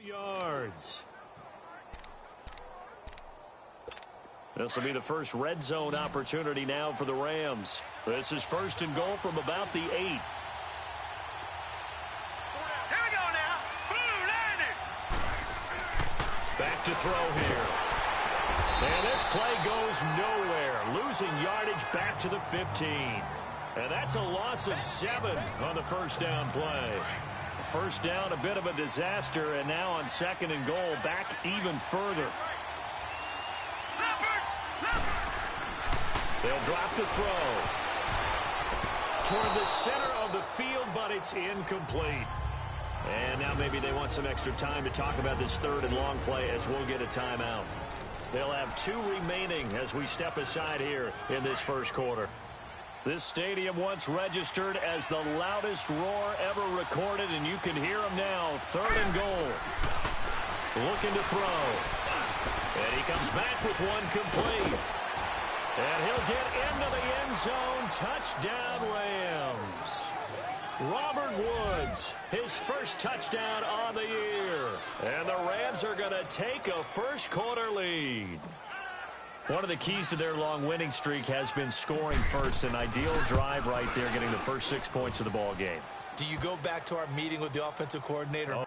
Yards. This will be the first red zone opportunity now for the Rams. This is first and goal from about the 8. Here we go now. Blue landed. Back to throw here. And this play goes nowhere. Losing yardage back to the 15. And that's a loss of 7 on the first down play. First down, a bit of a disaster, and now on second and goal, back even further. They'll drop the throw toward the center of the field, but it's incomplete. And now maybe they want some extra time to talk about this third and long play as we'll get a timeout. They'll have 2 remaining as we step aside here in this first quarter. This stadium once registered as the loudest roar ever recorded, and you can hear them now. Third and goal. Looking to throw. And he comes back with one complete. And he'll get into the end zone. Touchdown, Rams. Robert Woods, his first touchdown on the year. And the Rams are going to take a first quarter lead. One of the keys to their long winning streak has been scoring first. An ideal drive right there, getting the first 6 points of the ball game. Do you go back to our meeting with the offensive coordinator? Oh.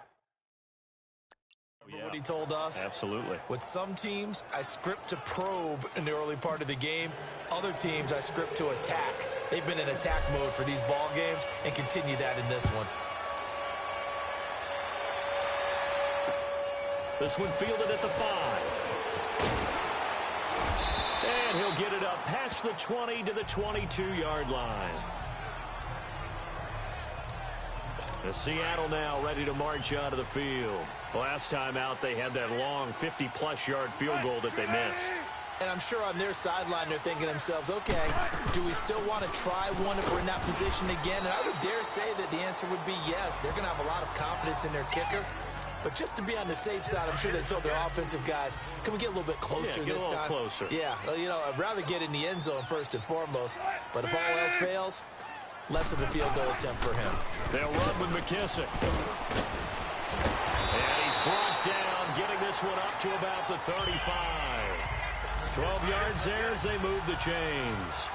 Remember what he told us? Absolutely. With some teams, I script to probe in the early part of the game. Other teams, I script to attack. They've been in attack mode for these ball games and continue that in this one. This one fielded at the 5. And he'll get it up past the 20 to the 22-yard line. The Seattle now ready to march out of the field. Last time out, they had that long 50-plus yard field goal that they missed. And I'm sure on their sideline, they're thinking to themselves, okay, do we still want to try one if we're in that position again? And I would dare say that the answer would be yes. They're going to have a lot of confidence in their kicker. But just to be on the safe side, I'm sure they told their offensive guys, can we get a little bit closer this time? Get a little closer. Yeah, you know, I'd rather get in the end zone first and foremost. But if all else fails, less of a field goal attempt for him. They'll run with McKissick. And he's brought down, getting this one up to about the 35. 12 yards there as they move the chains.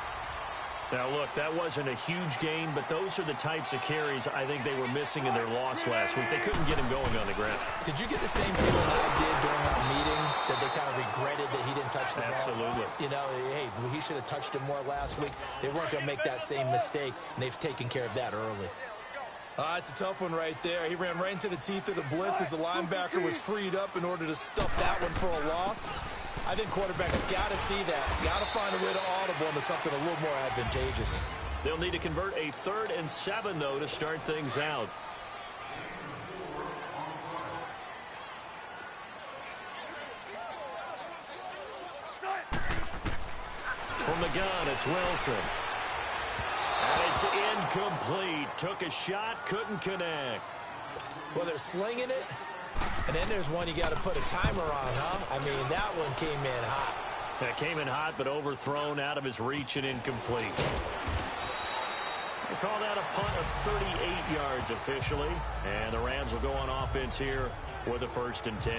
Now, look, that wasn't a huge gain, but those are the types of carries I think they were missing in their loss last week. They couldn't get him going on the ground. Did you get the same feeling I did during our meetings, that they kind of regretted that he didn't touch the ball? Absolutely. You know, hey, he should have touched it more last week. They weren't going to make that same mistake, and they've taken care of that early. It's a tough one right there. He ran right into the teeth of the blitz as the linebacker was freed up in order to stuff that one for a loss. I think quarterbacks got to see that. Got to find a way to audible into something a little more advantageous. They'll need to convert a 3rd and 7, though, to start things out. From the gun, it's Wilson. And it's incomplete. Took a shot, couldn't connect. Well, they're slinging it. And then there's one you got to put a timer on, huh? I mean, that one came in hot. That came in hot, but overthrown out of his reach and incomplete. They call that a punt of 38 yards officially. And the Rams will go on offense here with a 1st and 10.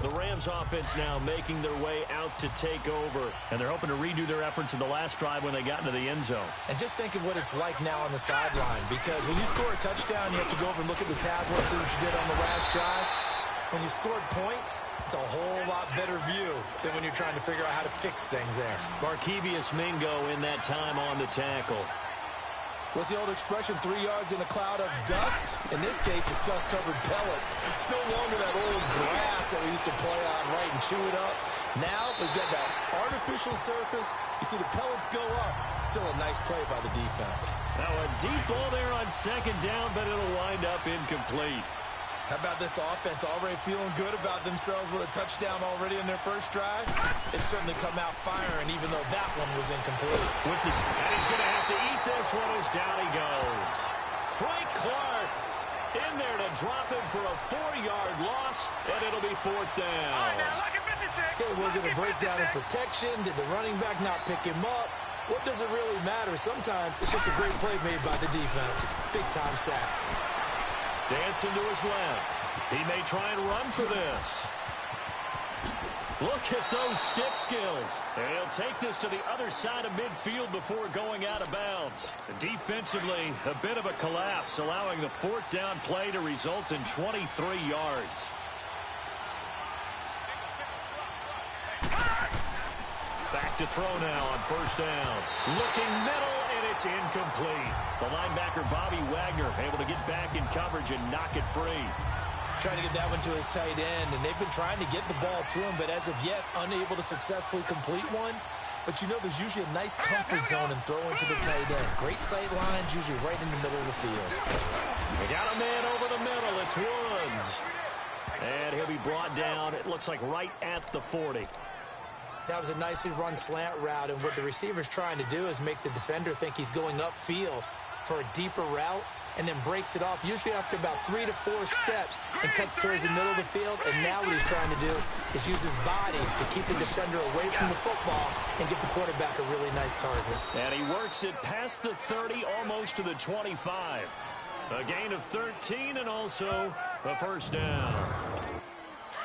The Rams offense now making their way out to take over. And they're hoping to redo their efforts in the last drive when they got into the end zone. And just think of what it's like now on the sideline. Because when you score a touchdown, you have to go over and look at the tablet and see what you did on the last drive. When you scored points, it's a whole lot better view than when you're trying to figure out how to fix things there. Markevius Mingo in that time on the tackle. What's the old expression, 3 yards in a cloud of dust? In this case, it's dust-covered pellets. It's no longer that old grass that we used to play on, right, and chew it up. Now, we've got that artificial surface. You see the pellets go up. Still a nice play by the defense. Now, a deep ball there on 2nd down, but it'll wind up incomplete. How about this offense already feeling good about themselves with a touchdown already in their first drive? It's certainly come out firing, even though that one was incomplete. And he's going to have to eat this one as down he goes. Frank Clark in there to drop him for a 4-yard loss, and it'll be 4th down. All right, now, look at 56. Okay, was it a breakdown in protection? Did the running back not pick him up? What does it really matter? Sometimes it's just a great play made by the defense. Big-time sack. Dancing to his left. He may try and run for this. Look at those stick skills. He'll take this to the other side of midfield before going out of bounds. Defensively, a bit of a collapse, allowing the fourth down play to result in 23 yards. Back to throw now on first down. Looking middle, and it's incomplete. The linebacker, Bobby Wagner, able to get back in coverage and knock it free. Trying to get that one to his tight end, and they've been trying to get the ball to him, but as of yet, unable to successfully complete one. But you know there's usually a nice comfort zone in throwing to the tight end. Great sight lines, usually right in the middle of the field. They got a man over the middle. It's Woods. And he'll be brought down, it looks like right at the 40. That was a nicely run slant route, and what the receiver's trying to do is make the defender think he's going upfield for a deeper route, and then breaks it off, usually after about 3 to 4 steps, and cuts towards the middle of the field. And now what he's trying to do is use his body to keep the defender away from the football and get the quarterback a really nice target. And he works it past the 30, almost to the 25. A gain of 13 and also a first down.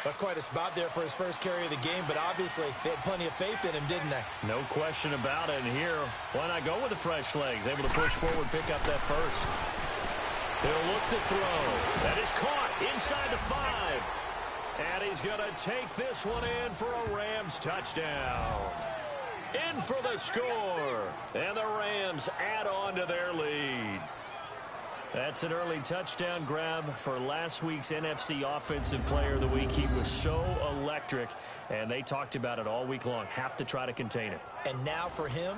That's quite a spot there for his first carry of the game, but obviously they had plenty of faith in him, didn't they? No question about it. And here, why not go with the fresh legs? Able to push forward, pick up that first. He'll look to throw. That is caught inside the 5. And he's going to take this one in for a Rams touchdown. In for the score. And the Rams add on to their lead. That's an early touchdown grab for last week's NFC Offensive Player of the Week. He was so electric, and they talked about it all week long. Have to try to contain it. And now for him,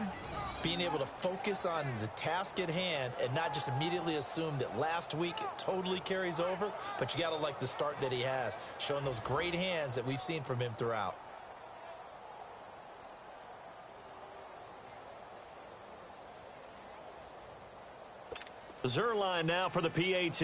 being able to focus on the task at hand and not just immediately assume that last week it totally carries over, but you got to like the start that he has, showing those great hands that we've seen from him throughout. Zerline now for the PAT.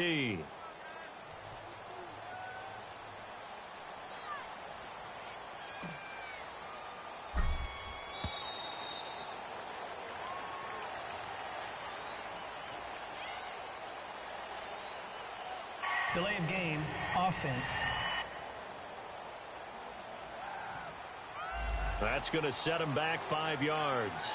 Delay of game, offense. That's going to set him back 5 yards.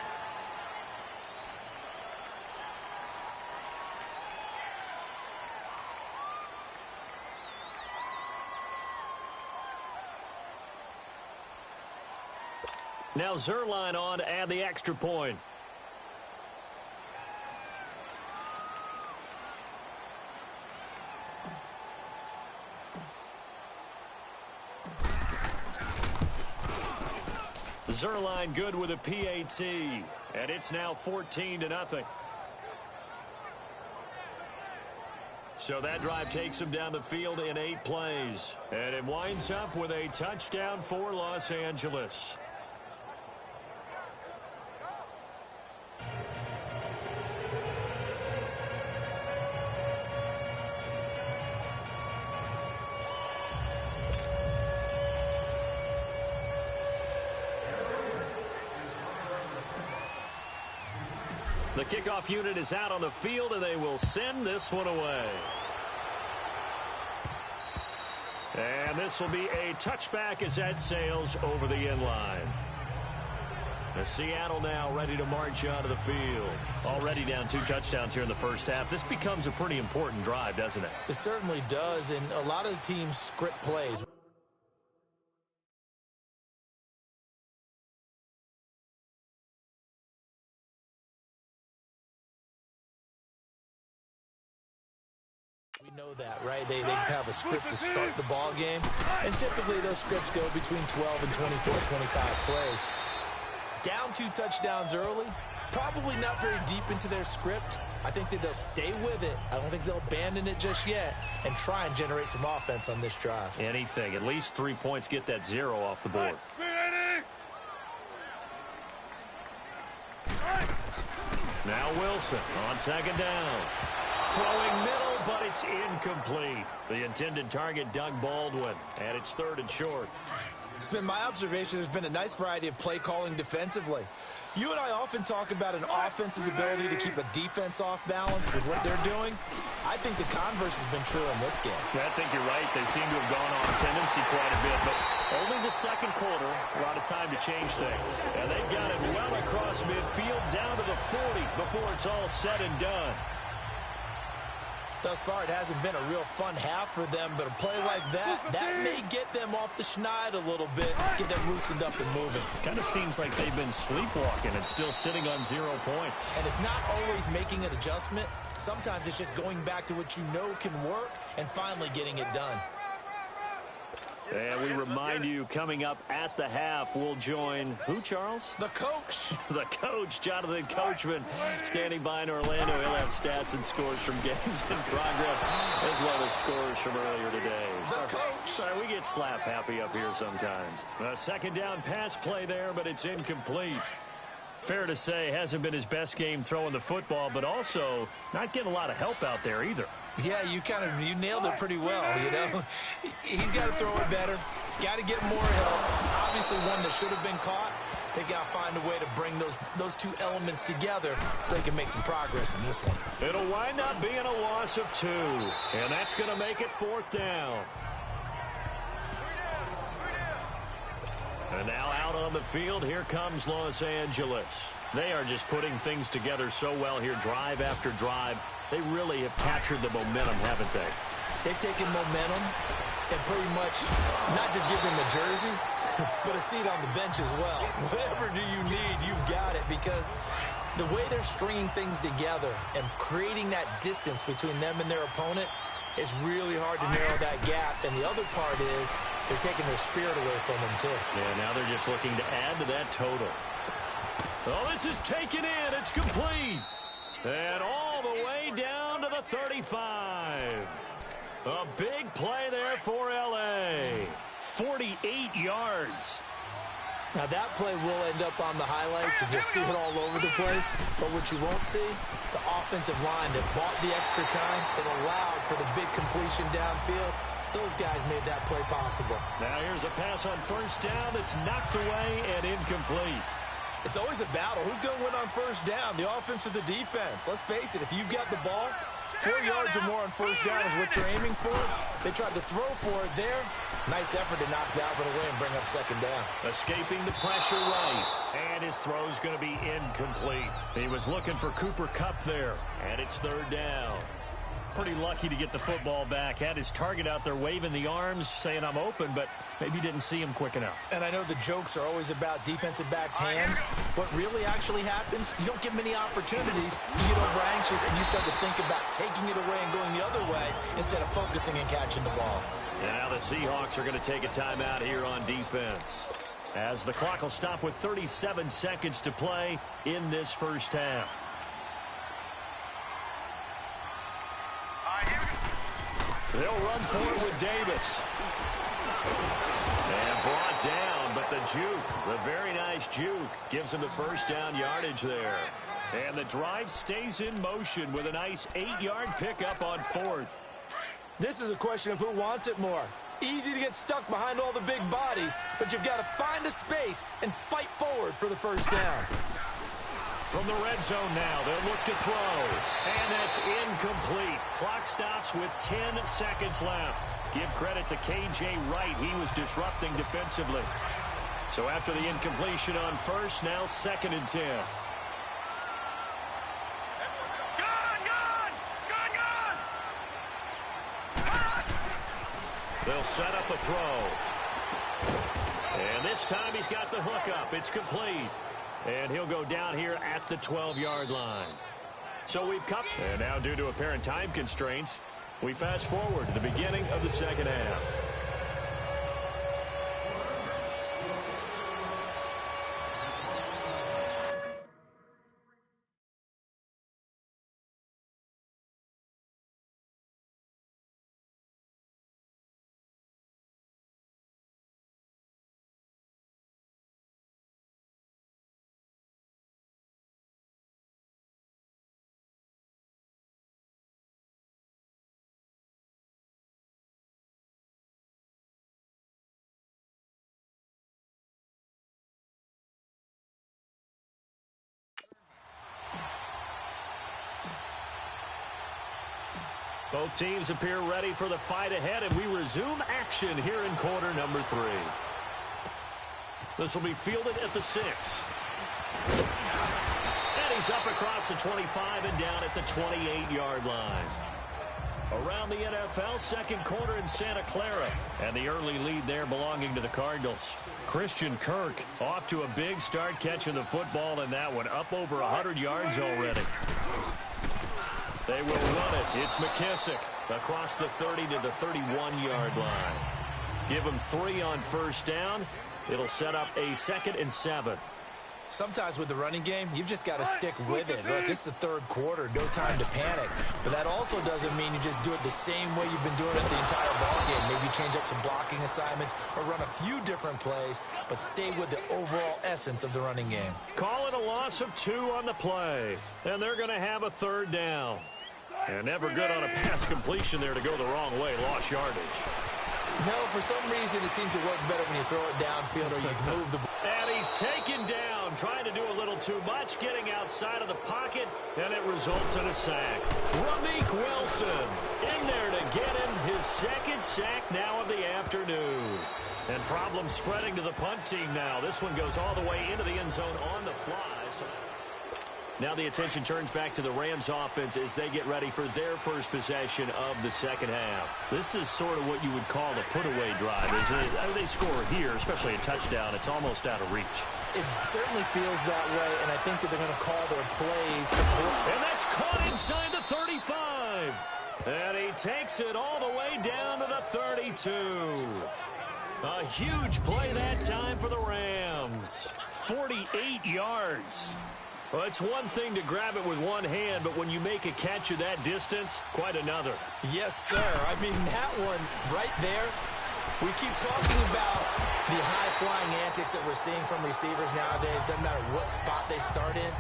Now Zerline on to add the extra point. Zerline good with a PAT, and it's now 14-0. So that drive takes him down the field in 8 plays, and it winds up with a touchdown for Los Angeles. The kickoff unit is out on the field, and they will send this one away. And this will be a touchback as that sails over the end line. The Seattle now ready to march out of the field. Already down 2 touchdowns here in the first half. This becomes a pretty important drive, doesn't it? It certainly does, and a lot of the teams script plays. We know that, right? They have a script to start the ball game, and typically those scripts go between 12 and 24, 25 plays. Down 2 touchdowns early, probably not very deep into their script. I think that they'll stay with it. I don't think they'll abandon it just yet and try and generate some offense on this drive. Anything. At least 3 points, get that 0 off the board. Now Wilson on second down. Throwing middle, but it's incomplete. The intended target, Doug Baldwin, and it's 3rd and short. It's been my observation there's been a nice variety of play calling defensively. You and I often talk about an offense's ability to keep a defense off balance with what they're doing. I think the converse has been true in this game. Yeah, I think you're right. They seem to have gone on tendency quite a bit, but only the second quarter, a lot of time to change things. And they've got it well across midfield, down to the 40 before it's all said and done. Thus far, it hasn't been a real fun half for them, but a play like that may get them off the schneid a little bit, get them loosened up and moving. Kind of seems like they've been sleepwalking and still sitting on 0 points. And it's not always making an adjustment. Sometimes it's just going back to what you know can work and finally getting it done. And we remind you, coming up at the half, we'll join who, Charles? The coach. The coach, Jonathan Coachman, standing by in Orlando. He'll have stats and scores from games in progress, as well as scores from earlier today. The coach. Sorry, we get slap happy up here sometimes. A second down pass play there, but it's incomplete. Fair to say, hasn't been his best game throwing the football, but also not getting a lot of help out there either. Yeah, you nailed it pretty well, you know. He's got to throw it better. Got to get more help. Obviously one that should have been caught. They've got to find a way to bring those two elements together so they can make some progress in this one. It'll wind up being a loss of 2, and that's going to make it 4th down. And now out on the field, here comes Los Angeles. They are just putting things together so well here, drive after drive. They really have captured the momentum, haven't they? They've taken momentum and pretty much not just given them a jersey, but a seat on the bench as well. Whatever do you need, you've got it, because the way they're stringing things together and creating that distance between them and their opponent, it's really hard to narrow that gap. And the other part is they're taking their spirit away from them, too. Yeah, now they're just looking to add to that total. Oh, this is taken in. It's complete. And all the way down to the 35. A big play there for L.A. 48 yards. Now, that play will end up on the highlights, and you'll see it all over the place. But what you won't see, the offensive line that bought the extra time, that allowed for the big completion downfield, those guys made that play possible. Now here's a pass on first down that's knocked away and incomplete. It's always a battle. Who's going to win on first down, the offense or the defense? Let's face it, if you've got the ball, 4 yards or more on first down is what you're aiming for. They tried to throw for it there. Nice effort to knock that one away and bring up second down. Escaping the pressure right. And his throw's going to be incomplete. He was looking for Cooper Kupp there. And it's 3rd down. Pretty lucky to get the football back. Had his target out there waving the arms, saying I'm open, but maybe didn't see him quick enough. And I know the jokes are always about defensive backs' hands. What really actually happens, you don't get many opportunities. You get over anxious and you start to think about taking it away and going the other way instead of focusing and catching the ball. And now the Seahawks are going to take a timeout here on defense, as the clock will stop with 37 seconds to play in this first half. They'll run forward with Davis. And brought down, but the juke, the very nice juke, gives him the first down yardage there. And the drive stays in motion with a nice 8-yard pickup on 4th. This is a question of who wants it more. Easy to get stuck behind all the big bodies, but you've got to find a space and fight forward for the first down. From the red zone now, they'll look to throw. And that's incomplete. Clock stops with 10 seconds left. Give credit to K.J. Wright. He was disrupting defensively. So after the incompletion on first, now 2nd and 10. They'll set up a throw. And this time he's got the hook up. It's complete. And he'll go down here at the 12-yard line. So we've come. And now, due to apparent time constraints, we fast forward to the beginning of the second half. Both teams appear ready for the fight ahead, and we resume action here in quarter number 3. This will be fielded at the 6. And he's up across the 25 and down at the 28-yard line. Around the NFL, second quarter in Santa Clara. And the early lead there belonging to the Cardinals. Christian Kirk off to a big start catching the football in that one. Up over 100 yards already. They will run it. It's McKissick across the 30 to the 31-yard line. Give him 3 on first down. It'll set up a 2nd and 7. Sometimes with the running game, you've just got to stick with it. Look, it's the third quarter, no time to panic. But that also doesn't mean you just do it the same way you've been doing it the entire ballgame. Maybe change up some blocking assignments or run a few different plays, but stay with the overall essence of the running game. Call it a loss of 2 on the play, and they're going to have a 3rd down. And never good on a pass completion there to go the wrong way. Lost yardage. No, for some reason, it seems to work better when you throw it downfield or you can move the ball. And he's taken down, trying to do a little too much, getting outside of the pocket, and it results in a sack. Rameek Wilson in there to get him his 2nd sack now of the afternoon. And problems spreading to the punt team now. This one goes all the way into the end zone on the fly. Now the attention turns back to the Rams offense as they get ready for their first possession of the second half. This is sort of what you would call the put-away drive, isn't it? I mean, they score here, especially a touchdown. It's almost out of reach. It certainly feels that way, and I think that they're going to call their plays. And that's caught inside the 35. And he takes it all the way down to the 32. A huge play that time for the Rams. 48 yards. Well, it's one thing to grab it with one hand, but when you make a catch of that distance, quite another. Yes, sir. I mean, that one right there, we keep talking about the high-flying antics that we're seeing from receivers nowadays. Doesn't matter what spot they start in.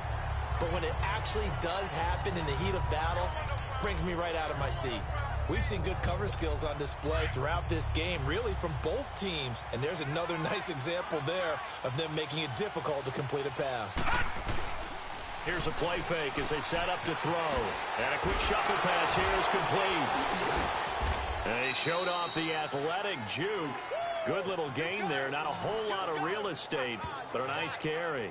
But when it actually does happen in the heat of battle, brings me right out of my seat. We've seen good cover skills on display throughout this game, really from both teams. And there's another nice example there of them making it difficult to complete a pass. Here's a play fake as they set up to throw. And a quick shuffle pass here is complete. And he showed off the athletic juke. Good little gain there. Not a whole lot of real estate, but a nice carry.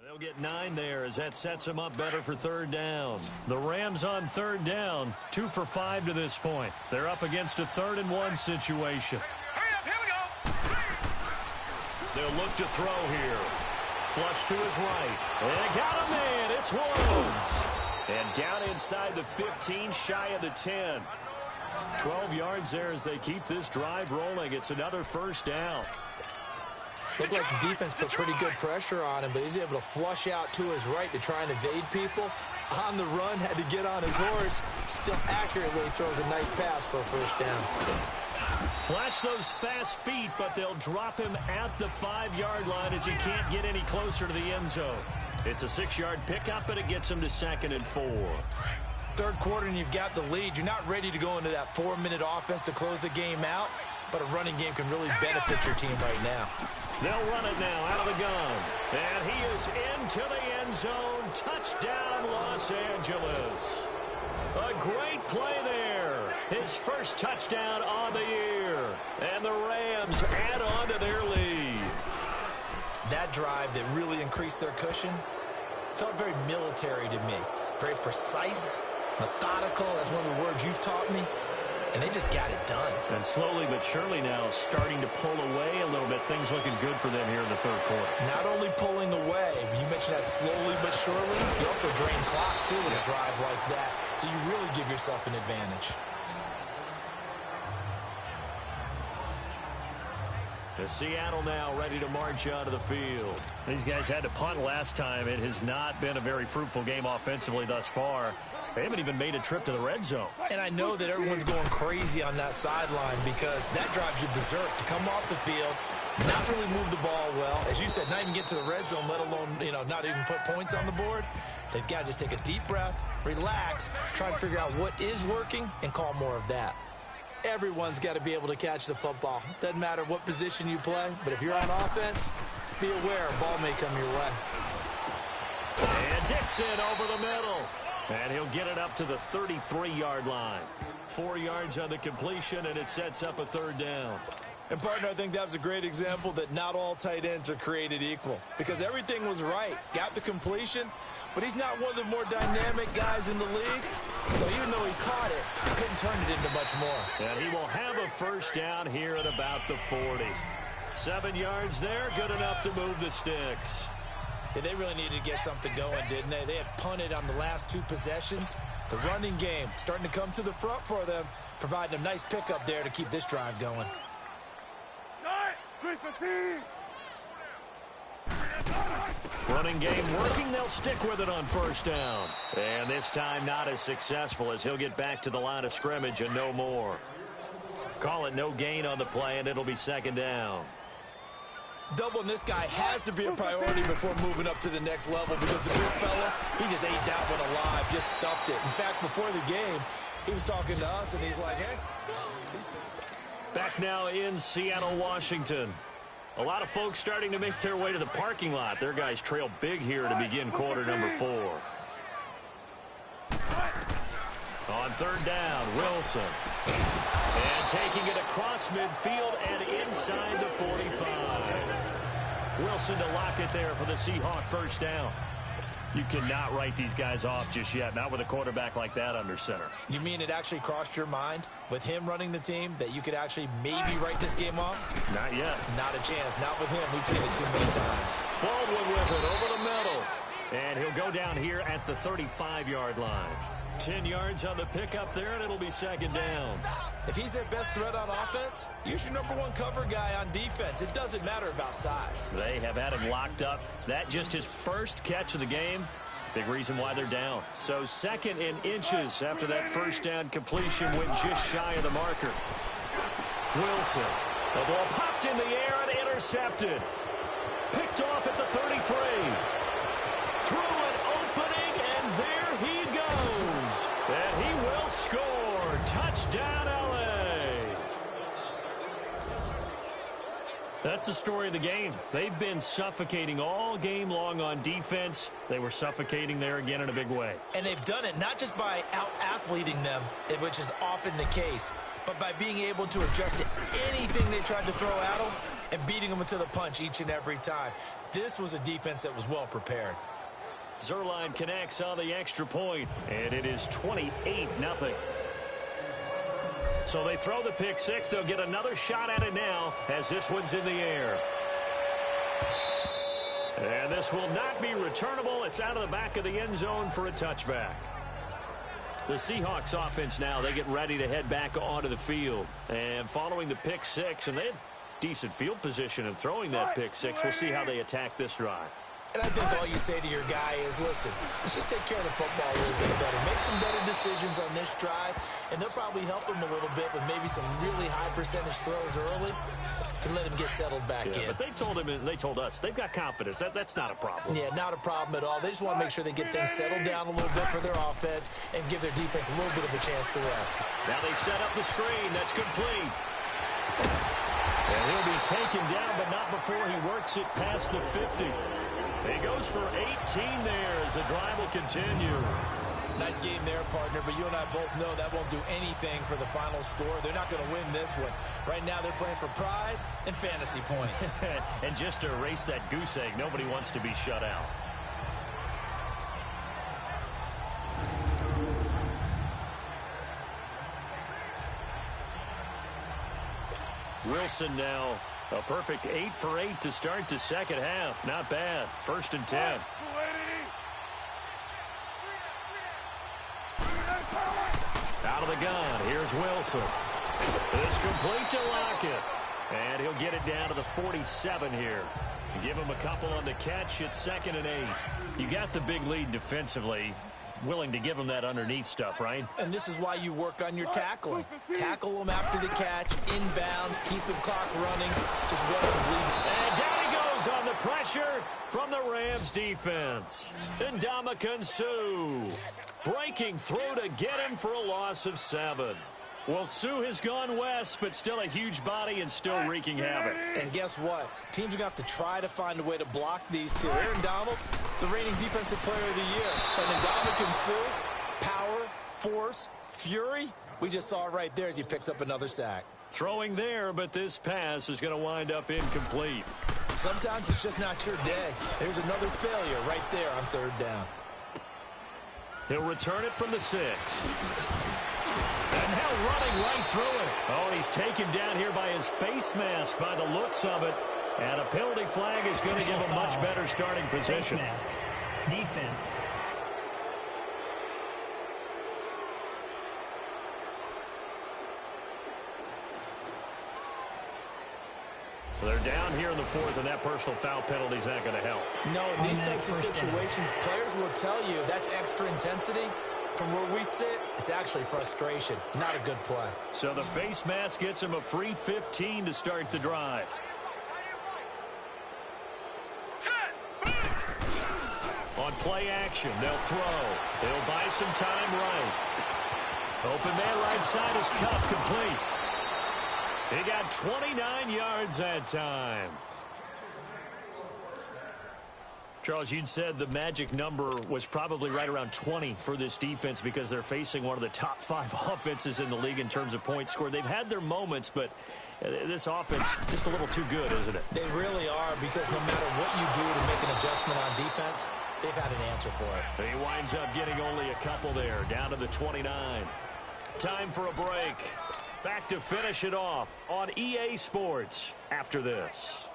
They'll get 9 there as that sets them up better for 3rd down. The Rams on 3rd down, 2 for 5 to this point. They're up against a 3rd and 1 situation. Hurry up, here we go. They'll look to throw here. Flush to his right. And got him in. It's Woods. And down inside the 15, shy of the 10. 12 yards there as they keep this drive rolling. It's another 1st down. Looked like the defense put pretty good pressure on him, but he's able to flush out to his right to try and evade people. On the run, had to get on his horse. Still accurately throws a nice pass for a 1st down. Flash those fast feet, but they'll drop him at the 5-yard line as he can't get any closer to the end zone. It's a 6-yard pickup, but it gets him to 2nd and 4. 3rd quarter and you've got the lead. You're not ready to go into that 4-minute offense to close the game out, but a running game can really benefit your team right now. They'll run it now out of the gun. And he is into the end zone. Touchdown, Los Angeles. A great play there. His first touchdown on the year. And the Rams add on to their lead. That drive that really increased their cushion felt very military to me. Very precise, methodical. That's one of the words you've taught me. and they just got it done. And slowly but surely now starting to pull away a little bit. Things looking good for them here in the third quarter. Not only pulling away, but you mentioned that slowly but surely. You also drain clock, too, with a drive like that. So you really give yourself an advantage. The Seattle now ready to march out of the field. These guys had to punt last time. It has not been a very fruitful game offensively thus far. They haven't even made a trip to the red zone. And I know that everyone's going crazy on that sideline because that drives you berserk to come off the field, not really move the ball well. As you said, not even get to the red zone, let alone, not even put points on the board. They've got to just take a deep breath, relax, try to figure out what is working, and call more of that. Everyone's got to be able to catch the football. Doesn't matter what position you play, but if you're on offense, be aware a ball may come your way. And Dixon over the middle. And he'll get it up to the 33-yard line. 4 yards on the completion, and it sets up a third down. And, partner, I think that was a great example that not all tight ends are created equal because everything was right. Got the completion, but he's not one of the more dynamic guys in the league. So even though he caught it, he couldn't turn it into much more. And he will have a first down here at about the 40. 7 yards there, good enough to move the sticks. Yeah, they really needed to get something going, didn't they? They had punted on the last 2 possessions. The running game starting to come to the front for them, providing a nice pickup there to keep this drive going. Running game working. They'll stick with it on first down. And this time not as successful as he'll get back to the line of scrimmage and no more. Call it no gain on the play, and it'll be second down. Doubling this guy has to be a priority before moving up to the next level because the big fella, he just ate that one alive, just stuffed it. In fact, before the game, he was talking to us, and he's like, hey. Back now in Seattle, Washington. A lot of folks starting to make their way to the parking lot. Their guys trail big here to begin quarter number 4. On third down, Wilson. And taking it across midfield and inside the 45. Wilson to lock it there for the Seahawk first down. You cannot write these guys off just yet, not with a quarterback like that under center. You mean it actually crossed your mind with him running the team that you could actually maybe write this game off? Not yet. Not a chance. Not with him. We've seen it too many times. Baldwin with it over the middle. And he'll go down here at the 35-yard line. 10 yards on the pickup there, and it'll be second down. If he's their best threat on offense, use your #1 cover guy on defense. It doesn't matter about size. They have had him locked up. That just his first catch of the game. Big reason why they're down. So second in inches after that first down completion went just shy of the marker. Wilson. The ball popped in the air and intercepted. Picked off at the 33. Through an opening, and there he goes. And he will score. Touchdown, L.A. That's the story of the game. They've been suffocating all game long on defense. They were suffocating there again in a big way. And they've done it not just by out-athleting them, which is often the case, but by being able to adjust to anything they tried to throw at them and beating them to the punch each and every time. This was a defense that was well prepared. Zerline connects on the extra point, and it is 28-0. So they throw the pick six. They'll get another shot at it now as this one's in the air. And this will not be returnable. It's out of the back of the end zone for a touchback. The Seahawks offense now, they get ready to head back onto the field. And following the pick six, and they had decent field position in throwing that pick six. We'll see how they attack this drive. And I think all you say to your guy is, listen, let's just take care of the football a little bit better. Make some better decisions on this drive, and they'll probably help him a little bit with maybe some really high percentage throws early to let him get settled back in. But they told us they've got confidence. That's not a problem. Yeah, not a problem at all. They just want to make sure they get things settled down a little bit for their offense and give their defense a little bit of a chance to rest. Now they set up the screen. That's complete. And he'll be taken down, but not before he works it past the 50. He goes for 18 there as the drive will continue. Nice game there, partner, but you and I both know that won't do anything for the final score. They're not going to win this one. Right now they're playing for pride and fantasy points. And just to erase that goose egg, nobody wants to be shut out. Wilson now a perfect 8 for 8 to start the second half. Not bad. 1st and 10. Out of the gun. Here's Wilson. It's complete to Lockett. And he'll get it down to the 47 here. Give him a couple on the catch. It's 2nd and 8. You got the big lead defensively. Willing to give him that underneath stuff, right? And this is why you work on your tackling. Tackle them after the catch, inbounds, keep the clock running. Just let them bleed. And down he goes on the pressure from the Rams defense. Ndamukong Suh breaking through to get him for a loss of 7. Well, Suh has gone west, but still a huge body and still wreaking havoc. And guess what? Teams are going to have to try to find a way to block these two. Aaron Donald, the reigning defensive player of the year. And Ndamukong Suh, power, force, fury. We just saw it right there as he picks up another sack. Throwing there, but this pass is going to wind up incomplete. Sometimes it's just not your day. There's another failure right there on 3rd down. He'll return it from the 6. And now running right through it. Oh, he's taken down here by his face mask by the looks of it. And a penalty flag is going to give him much better starting position. Face mask. Defense. They're down here in the 4th, and that personal foul penalty is not going to help. No, in these types of situations, players will tell you that's extra intensity. From where we sit, it's actually frustration. Not a good play. So the face mask gets him a free 15 to start the drive. On play action, they'll throw. They'll buy some time right. Open man right side is cut complete. He got 29 yards that time. Charles, you'd said the magic number was probably right around 20 for this defense because they're facing one of the top 5 offenses in the league in terms of points scored. They've had their moments, but this offense just a little too good, isn't it? They really are, because no matter what you do to make an adjustment on defense, they've had an answer for it. He winds up getting only a couple there, down to the 29. Time for a break. Back to finish it off on EA Sports after this.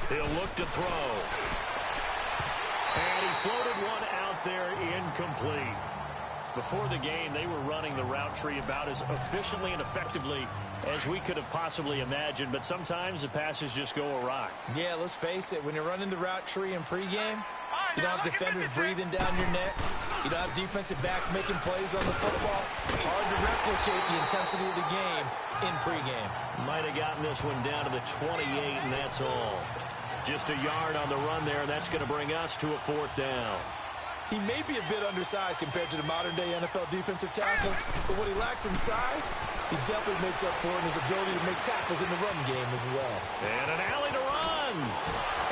He'll look to throw. And he floated one out there incomplete. Before the game, they were running the route tree about as efficiently and effectively as we could have possibly imagined, but sometimes the passes just go awry. Yeah, let's face it. When you're running the route tree in pregame, you don't have defenders breathing down your neck. You don't have defensive backs making plays on the football. Hard to replicate the intensity of the game in pregame. Might have gotten this one down to the 28, and that's all. Just a yard on the run there, and that's going to bring us to a 4th down. He may be a bit undersized compared to the modern-day NFL defensive tackle, but what he lacks in size, he definitely makes up for in his ability to make tackles in the run game as well. And an alley to run.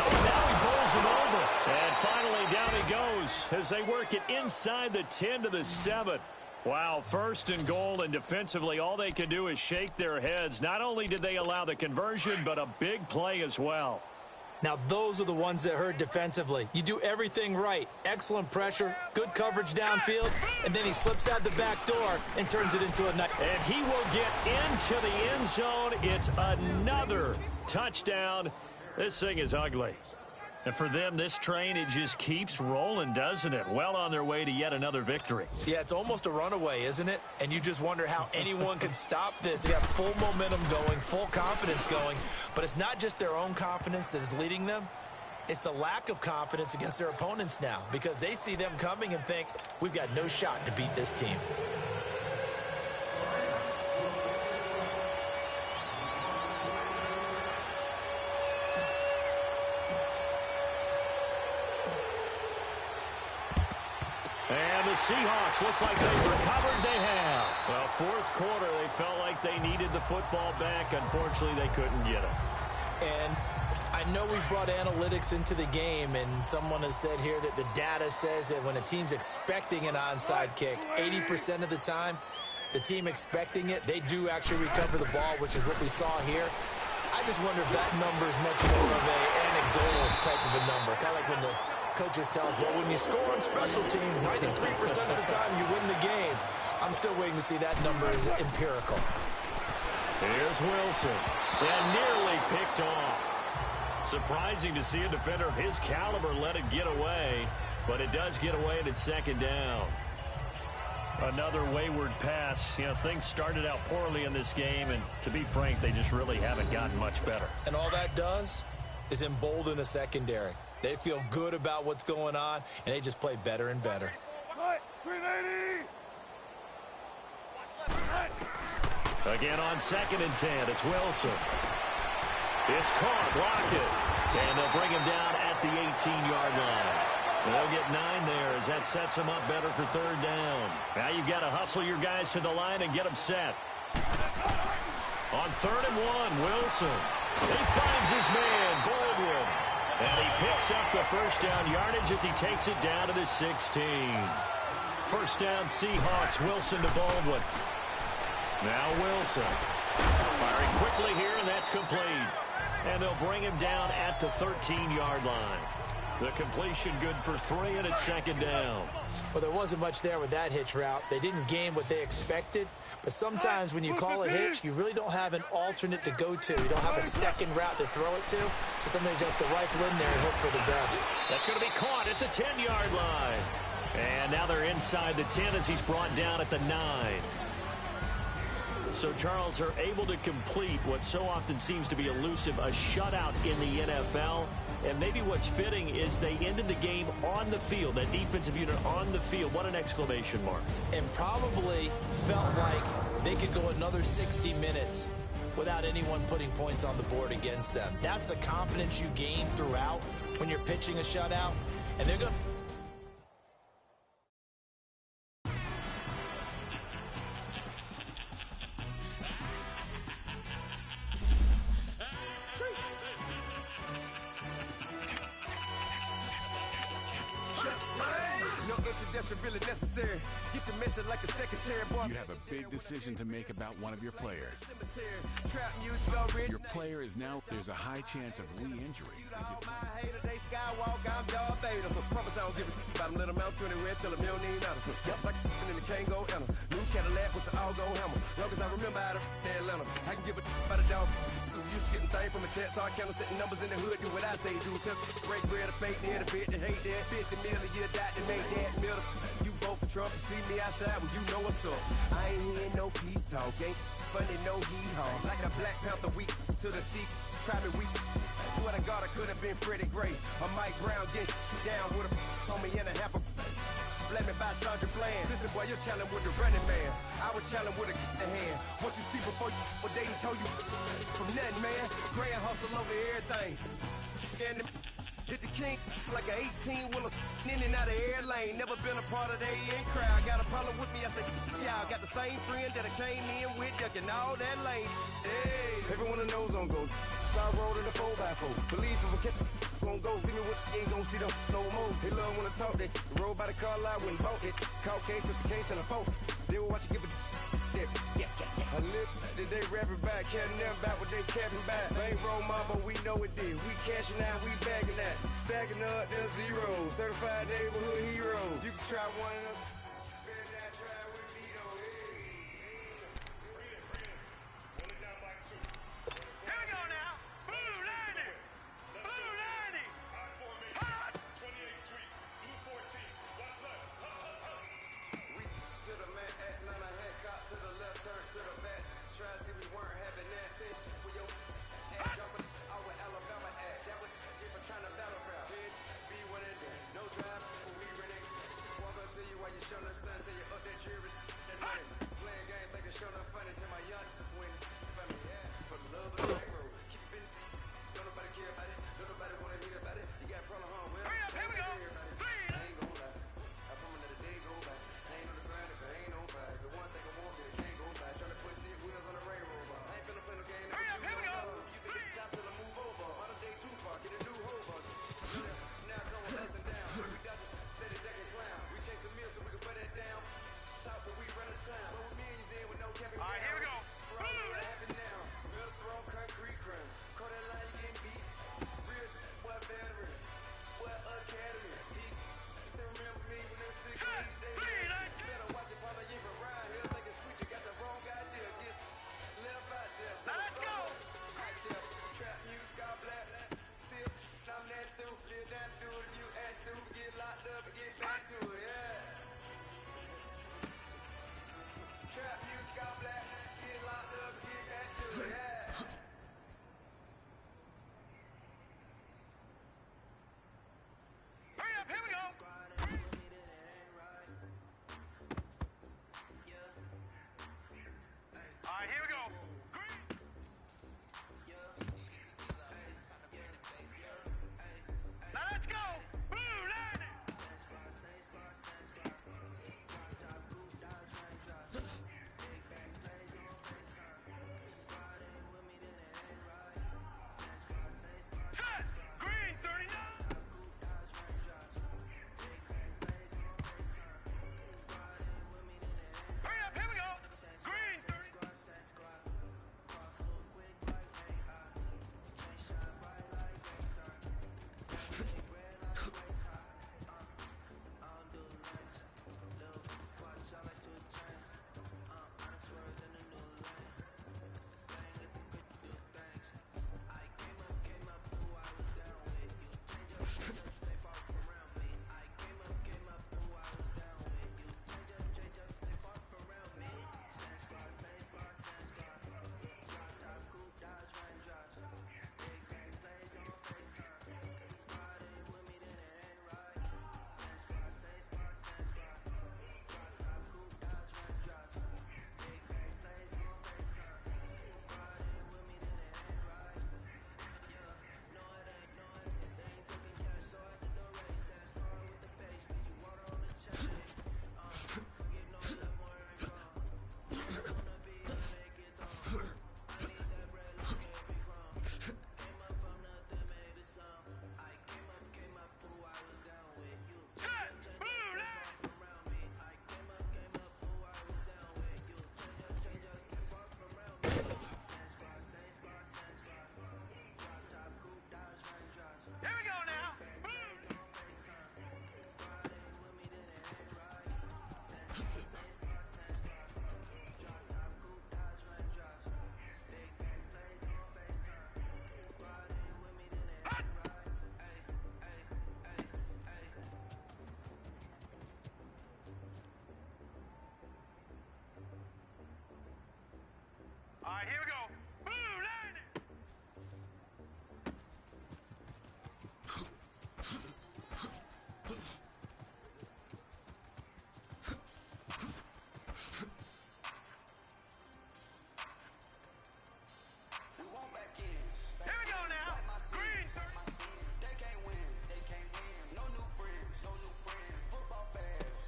Oh, now he bowls him over. And finally, down he goes as they work it inside the 10 to the 7. Wow, 1st and goal, and defensively, all they can do is shake their heads. Not only did they allow the conversion, but a big play as well. Now, those are the ones that hurt defensively. You do everything right. Excellent pressure, good coverage downfield, and then he slips out the back door and turns it into a night. And he will get into the end zone. It's another touchdown. This thing is ugly. And for them, this train, it just keeps rolling, doesn't it? Well on their way to yet another victory. Yeah, it's almost a runaway, isn't it? And you just wonder how anyone could stop this. They got full momentum going, full confidence going. But it's not just their own confidence that is leading them. It's the lack of confidence against their opponents now, because they see them coming and think, we've got no shot to beat this team. And the Seahawks, looks like they've recovered. They have. Well, 4th quarter, they felt like they needed the football back. Unfortunately, they couldn't get it. And I know we've brought analytics into the game, and someone has said here that the data says that when a team's expecting an onside kick, 80% of the time, the team expecting it, they do actually recover the ball, which is what we saw here. I just wonder if that number is much more of an anecdotal type of a number, kind of like when the coaches tell us, well, when you score on special teams, 93% of the time you win the game. I'm still waiting to see that number is empirical. Here's Wilson. And nearly picked off. Surprising to see a defender of his caliber let it get away, but it does get away and it's second down. Another wayward pass. You know, things started out poorly in this game, and to be frank, they just really haven't gotten much better. And all that does is embolden a secondary. They feel good about what's going on, and they just play better and better. 380. Again on 2nd and 10, it's Wilson. It's caught, blocked it. And they'll bring him down at the 18-yard line. They'll get 9 there as that sets them up better for 3rd down. Now you've got to hustle your guys to the line and get them set. On 3rd and 1, Wilson. He finds his man, Baldwin. And he picks up the first down yardage as he takes it down to the 16. First down, Seahawks. Wilson to Baldwin. Now Wilson. Firing quickly here, and that's complete. And they'll bring him down at the 13-yard line. The completion good for 3, and it's 2nd down. Well, there wasn't much there with that hitch route. They didn't gain what they expected. But sometimes when you call a hitch, you really don't have an alternate to go to. You don't have a second route to throw it to. So sometimes you have to rifle in there and hope for the best. That's going to be caught at the 10-yard line. And now they're inside the 10 as he's brought down at the 9. So, Charles, are able to complete what so often seems to be elusive, a shutout in the NFL. And maybe what's fitting is they ended the game on the field, that defensive unit on the field. What an exclamation mark. And probably felt like they could go another 60 minutes without anyone putting points on the board against them. That's the confidence you gain throughout when you're pitching a shutout. And they're going to... Really necessary. Get the message like a secretary. You have a big decision to make about one of your players. Your player is now, there's a high chance of re-injury. Promise I don't give a about him. Let him out to anywhere till him don't need nothing. Yep, like in the can't go enter. New Cadillac with an all-go hammer. Long as I remember out of Atlanta. I can give a about a dog. Used to getting things from a text, so I count setting numbers in the hood. Do what I say, do. Break bread, a fake near the bit, to hate that. 50 million, you die to make that middle. You vote for Trump, you see me outside, well, you know what's up. I ain't hearing no peace talk, ain't funny, no hee-haw. Like a Black Panther weak to the teeth, try me weak. Swear to God, I could have been Freddie Gray. Or Mike Brown, get down with a on me and a half a. Let me buy Sandra Bland. Listen, boy, you're challenging with the running man. I was challenging with a hand. What you see before you, what they told you from nothing, man. Grand hustle over everything. And hit the king like an 18-wheeler in and out of air lane. Never been a part of the in crowd. Got a problem with me, I say, yeah, I got the same friend that I came in with, ducking all that lane. Hey, everyone that knows on go. I rolled in a 4x4. Believe if a kid gon' go see me with ain't gon' see them no more. They love when I talk, they roll by the car lot when bought it. Call case at the case and a phone. They will watch you give a dip. I live that they rapping back, catching them back what they capping back. Bankroll mob, but we know it did. We cashing out, we bagging that. Stacking up, there's zero. Certified neighborhood hero. You can try one of them. Better not try with me though. Here we go now. Blue Lightning. Blue Lightning. 28th Street. Blue 14. What's left? We to the man, Atlanta head cop to the left, turn to the back. Try to see we weren't having that shit. With your ass jumping out with Alabama at. That was if I'm trying to battle rap. Be one in there. No drive, we ready. Walk up to you while you right, here we go. Blue line. We want back ends. Here we go now. Green. They can't win. They can't win. No new friends. No new friends. Football fast.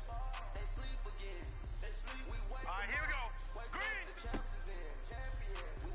They sleep again. They sleep. We wake All right, here we go. Wake Green. up, the champs is in. Champion. We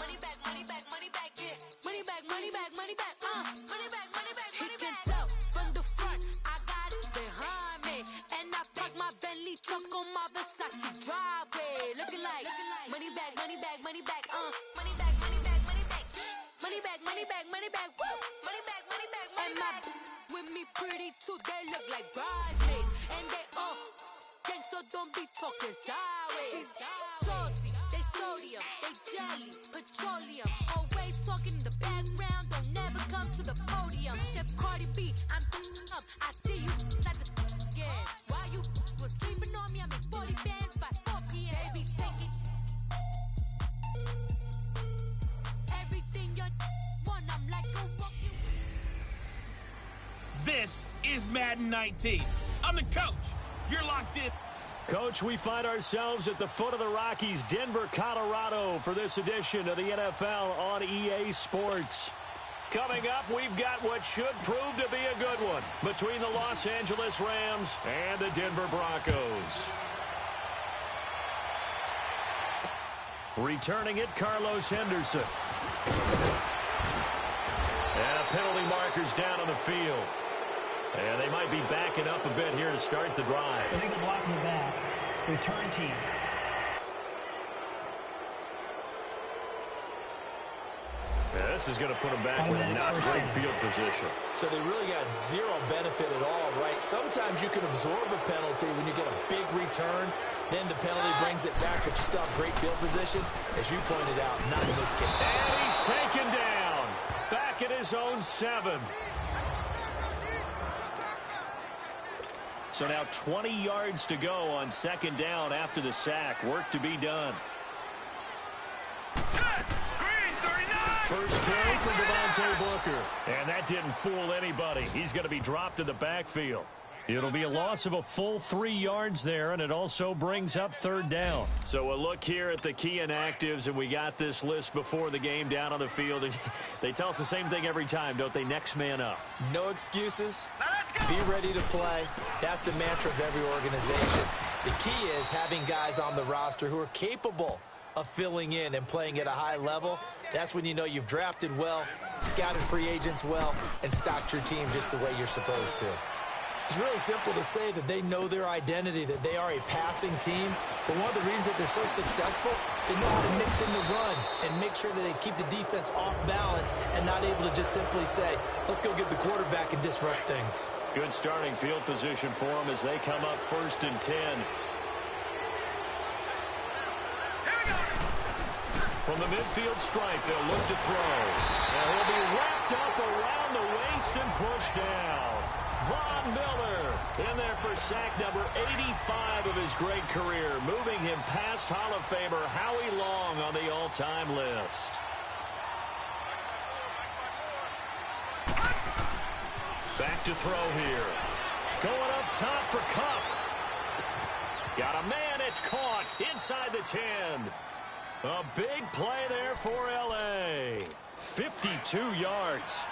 Money back, money back, money back, yeah. Money back, money back, money back, money back, money back, money back. He can tell from the front, I got it behind me. And I park my Bentley truck on my Versace driveway. Looking like money back, money back, money back, money back, money back, money back. Money back, money back, money back, woo. Money back, money back, money back. And my with me pretty too, they look like bridesmaids. And they all gang, so don't be talking sideways. Salty, they sodium, they jelly, petroleum. Always talking in the background, don't never come to the podium. Chef Cardi B, I'm up, I see you at the again. While you was sleeping on me, I make 40 bands by 4 p.m. They be taking everything you want, I'm like a walking. This is Madden 19. I'm the coach. You're locked in. Coach, we find ourselves at the foot of the Rockies, Denver, Colorado, for this edition of the NFL on EA Sports. Coming up, we've got what should prove to be a good one between the Los Angeles Rams and the Denver Broncos. Returning it, Carlos Henderson. And penalty markers down on the field. And they might be backing up a bit here to start the drive. Illegal block in the back. Return team. Yeah, this is going to put them back in a not great field position. So they really got zero benefit at all, right? Sometimes you can absorb a penalty when you get a big return. Then the penalty brings it back, but you still have great field position. As you pointed out, not in this case. And he's taken down. Back at his own 7. So now 20 yards to go on second down after the sack. Work to be done. First carry from Devontae Booker. And that didn't fool anybody. He's going to be dropped in the backfield. It'll be a loss of a full 3 yards there, and it also brings up third down. So we'll look here at the key inactives, and we got this list before the game down on the field. And they tell us the same thing every time, don't they? Next man up. No excuses. Be ready to play. That's the mantra of every organization. The key is having guys on the roster who are capable of filling in and playing at a high level. That's when you know you've drafted well, scouted free agents well, and stocked your team just the way you're supposed to. It's really simple to say that they know their identity, that they are a passing team. But one of the reasons that they're so successful, they know how to mix in the run and make sure that they keep the defense off balance and not able to just simply say, let's go get the quarterback and disrupt things. Good starting field position for them as they come up 1st and 10. From the midfield stripe, they'll look to throw. And he'll be wrapped up around the waist and pushed down. Von Miller in there for sack number 85 of his great career, moving him past Hall of Famer Howie Long on the all-time list. Back to throw here. Going up top for Kupp. Got a man, it's caught inside the 10. A big play there for L.A. 52 yards.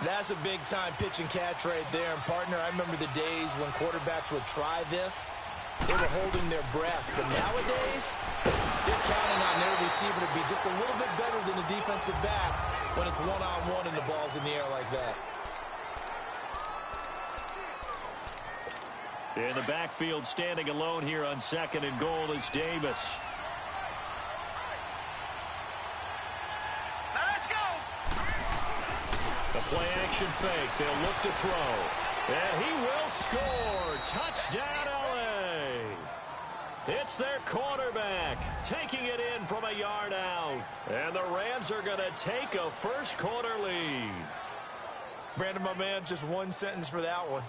That's a big-time pitch and catch right there. And, partner, I remember the days when quarterbacks would try this. They were holding their breath. But nowadays, they're counting on their receiver to be just a little bit better than the defensive back when it's one-on-one and the ball's in the air like that. In the backfield, standing alone here on 2nd and goal is Davis. Play-action fake. They'll look to throw. And he will score. Touchdown, L.A. It's their quarterback taking it in from a yard out. And the Rams are going to take a first-quarter lead. Brandon, my man, just one sentence for that one.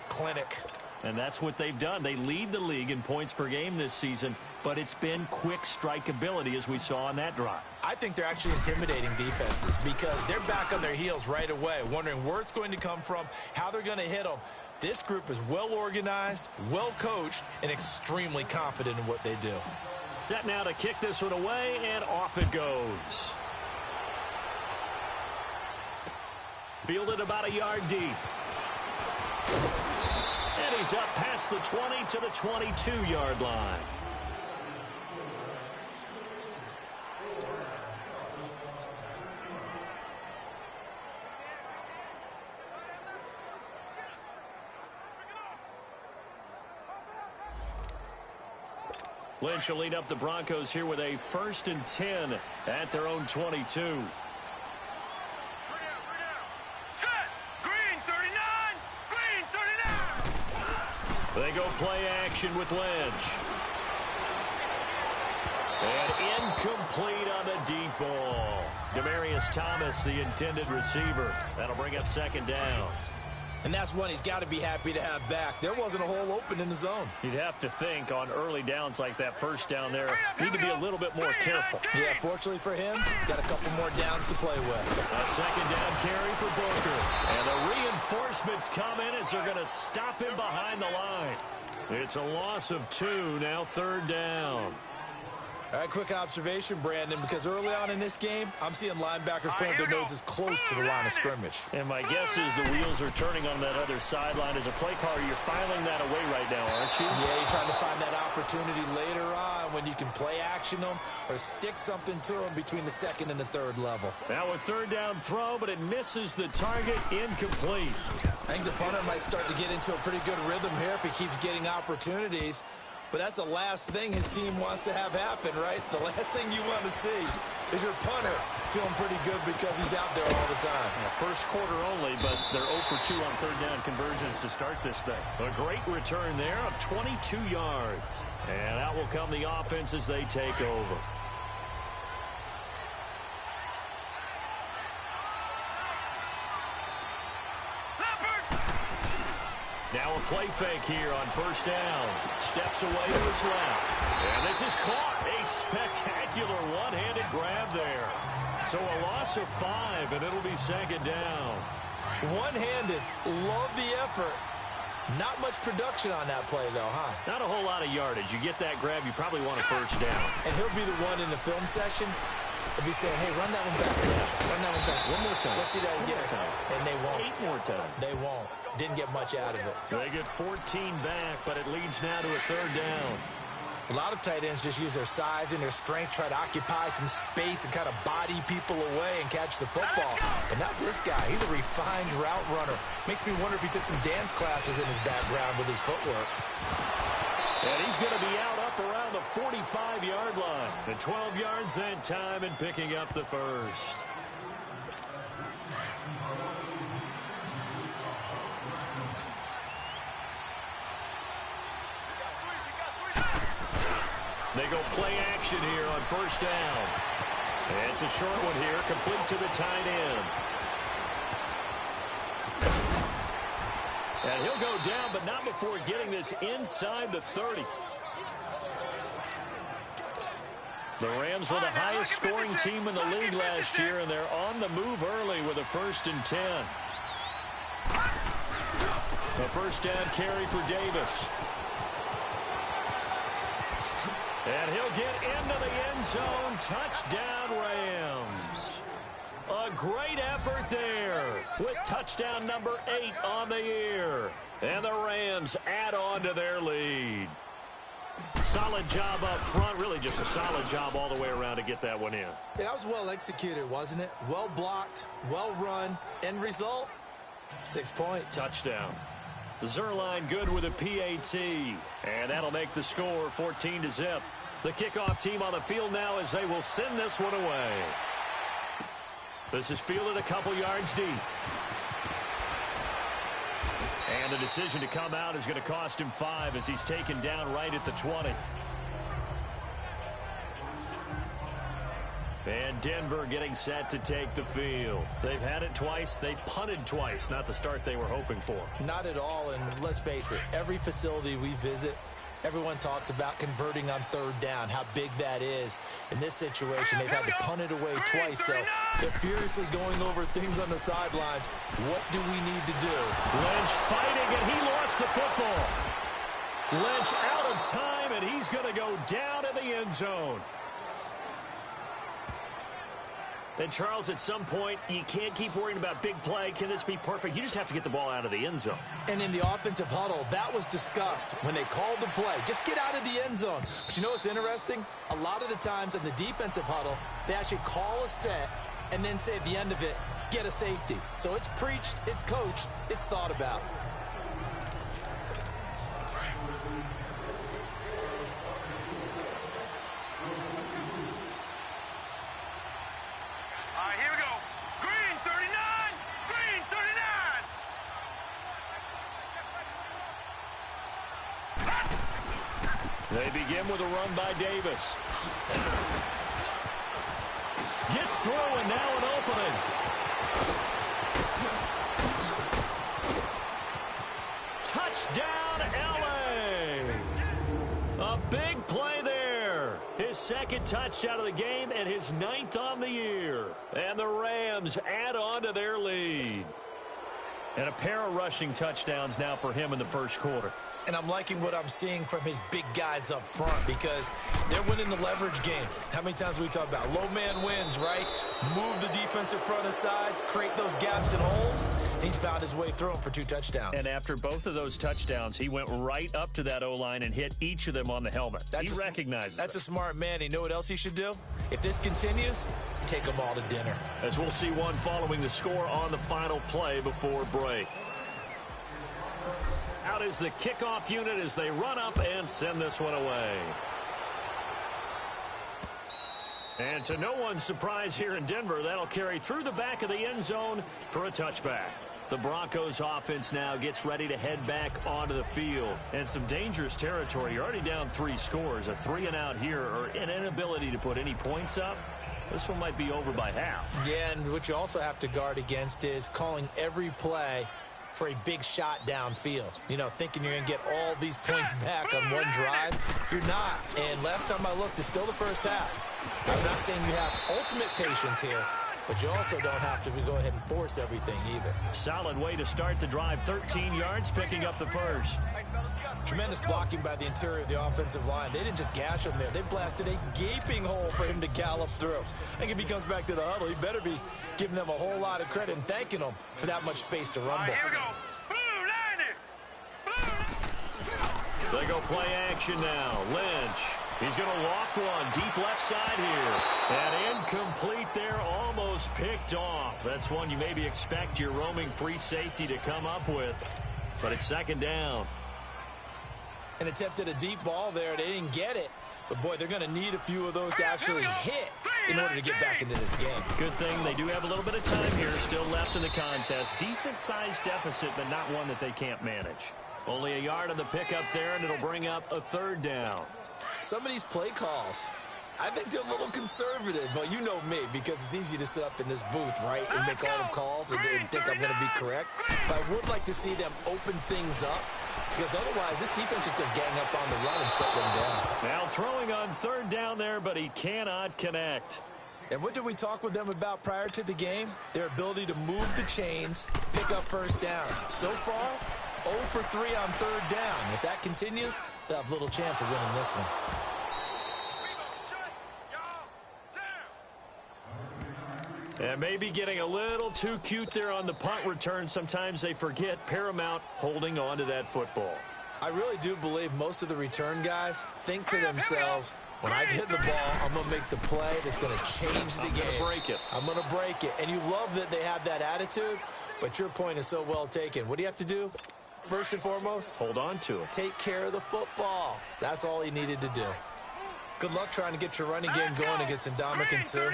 Clinic. And that's what they've done. They lead the league in points per game this season, but it's been quick strikeability as we saw on that drive. I think they're actually intimidating defenses because they're back on their heels right away, wondering where it's going to come from, how they're going to hit them. This group is well organized, well coached, and extremely confident in what they do. Set now to kick this one away, and off it goes. Fielded about a yard deep. And he's up past the 20 to the 22-yard line. Lynch will lead up the Broncos here with a 1st and 10 at their own 22. Set. Green 39. Green 39. They go play action with Lynch. And incomplete on the deep ball. Demaryius Thomas, the intended receiver. That'll bring up 2nd down. And that's one he's got to be happy to have back. There wasn't a hole open in the zone. You'd have to think on early downs like that 1st down there, need to be a little bit more careful. Yeah, fortunately for him, got a couple more downs to play with. A 2nd down carry for Booker. And the reinforcements come in as they're going to stop him behind the line. It's a loss of 2, now 3rd down. All right, quick observation, Brandon, because early on in this game, I'm seeing linebackers plant their noses close to the line of scrimmage. And my guess is the wheels are turning on that other sideline. As a play caller, you're filing that away right now, aren't you? Yeah, you're trying to find that opportunity later on when you can play action them or stick something to them between the 2nd and the 3rd level. Now a 3rd down throw, but it misses the target, incomplete. I think the punter might start to get into a pretty good rhythm here if he keeps getting opportunities. But that's the last thing his team wants to have happen, right? The last thing you want to see is your punter feeling pretty good because he's out there all the time. Yeah, 1st quarter only, but they're 0 for 2 on 3rd down conversions to start this thing. A great return there of 22 yards. And out will come the offense as they take over. Now a play fake here on 1st down. Steps away to his left. And this is caught. A spectacular one-handed grab there. So a loss of 5, and it'll be 2nd down. One-handed. Love the effort. Not much production on that play, though, huh? Not a whole lot of yardage. You get that grab, you probably want a 1st down. And he'll be the one in the film session if he's saying, hey, run that one back. Run that one back. One more time. Let's see that again. And they won't. 8 more times. They won't. Didn't get much out of it. They get 14 back, but it leads now to a 3rd down. A lot of tight ends just use their size and their strength, try to occupy some space and kind of body people away and catch the football. But not this guy. He's a refined route runner. Makes me wonder if he took some dance classes in his background with his footwork. And he's going to be out up around the 45-yard line. And 12 yards that time and picking up the 1st. They go play action here on 1st down. And it's a short one here, complete to the tight end. And he'll go down, but not before getting this inside the 30. The Rams were the highest scoring team in the league last year, and they're on the move early with a 1st and 10. A 1st down carry for Davis. And he'll get into the end zone. Touchdown, Rams. A great effort there with touchdown number 8 on the year. And the Rams add on to their lead. Solid job up front. Really just a solid job all the way around to get that one in. Yeah, that was well executed, wasn't it? Well blocked, well run. End result, 6 points. Touchdown. Zerline good with a PAT. And that'll make the score 14-0. The kickoff team on the field now as they will send this one away. This is fielded a couple yards deep. And the decision to come out is going to cost him 5 as he's taken down right at the 20. And Denver getting set to take the field. They've had it twice. They've punted twice. Not the start they were hoping for. Not at all, and let's face it, every facility we visit, everyone talks about converting on 3rd down, how big that is. In this situation, they've had to punt it away twice, so they're furiously going over things on the sidelines. What do we need to do? Lynch fighting, and he lost the football. Lynch out of time, and he's going to go down in the end zone. And, Charles, at some point, you can't keep worrying about big play. Can this be perfect? You just have to get the ball out of the end zone. And in the offensive huddle, that was discussed when they called the play. Just get out of the end zone. But you know what's interesting? A lot of the times in the defensive huddle, they actually call a set and then say at the end of it, get a safety. So it's preached, it's coached, it's thought about. They begin with a run by Davis. Gets through, and now an opening. Touchdown, L.A. A big play there. His second touchdown of the game and his 9th on the year. And the Rams add on to their lead. And a pair of rushing touchdowns now for him in the first quarter. And I'm liking what I'm seeing from his big guys up front because they're winning the leverage game. How many times we talk about low man wins, right? Move the defensive front aside, create those gaps and holes. He's found his way through them for 2 touchdowns. And after both of those touchdowns, he went right up to that O-line and hit each of them on the helmet. He recognizes That's it. a smart man. You know what else he should do? If this continues, take them all to dinner. As we'll see one following the score on the final play before break. Out is the kickoff unit as they run up and send this one away. And to no one's surprise here in Denver, that'll carry through the back of the end zone for a touchback. The Broncos offense now gets ready to head back onto the field. And some dangerous territory. You're already down 3 scores. A 3-and-out here or an inability to put any points up. This one might be over by half. Yeah, and what you also have to guard against is calling every play for a big shot downfield. You know, thinking you're going to get all these points back on one drive. You're not. And last time I looked, it's still the first half. I'm not saying you have ultimate patience here, but you also don't have to go ahead and force everything either. Solid way to start the drive. 13 yards, picking up the first. Tremendous blocking by the interior of the offensive line. They didn't just gash him there. They blasted a gaping hole for him to gallop through. I think if he comes back to the huddle, he better be giving them a whole lot of credit and thanking them for that much space to rumble. Here we go. They go play action now. Lynch. He's going to loft one deep left side here. And incomplete there, almost picked off. That's one you maybe expect your roaming free safety to come up with. But it's second down. And attempted a deep ball there. They didn't get it. But, boy, they're going to need a few of those to actually hit in order to get back into this game. Good thing they do have a little bit of time here still left in the contest. Decent-sized deficit, but not one that they can't manage. Only a yard on the pickup there, and it'll bring up a 3rd down. Some of these play calls, I think they're a little conservative. But you know me, because it's easy to sit up in this booth, right, and make all the calls and think I'm going to be correct. But I would like to see them open things up, because otherwise this defense is going to gang up on the run and shut them down. Now throwing on 3rd down there, but he cannot connect. And what did we talk with them about prior to the game? Their ability to move the chains, pick up first downs. So far, 0 for 3 on 3rd down. If that continues, they'll have little chance of winning this one. And maybe getting a little too cute there on the punt return. Sometimes they forget Paramount holding on to that football. I really do believe most of the return guys think to themselves, when I hit the ball, I'm going to make the play that's going to change the game. I'm going to break it. I'm going to break it. And you love that they have that attitude, but your point is so well taken. What do you have to do? First and foremost, hold on to it. Take care of the football. That's all he needed to do. Good luck trying to get your running game going against Ndamukong Suh.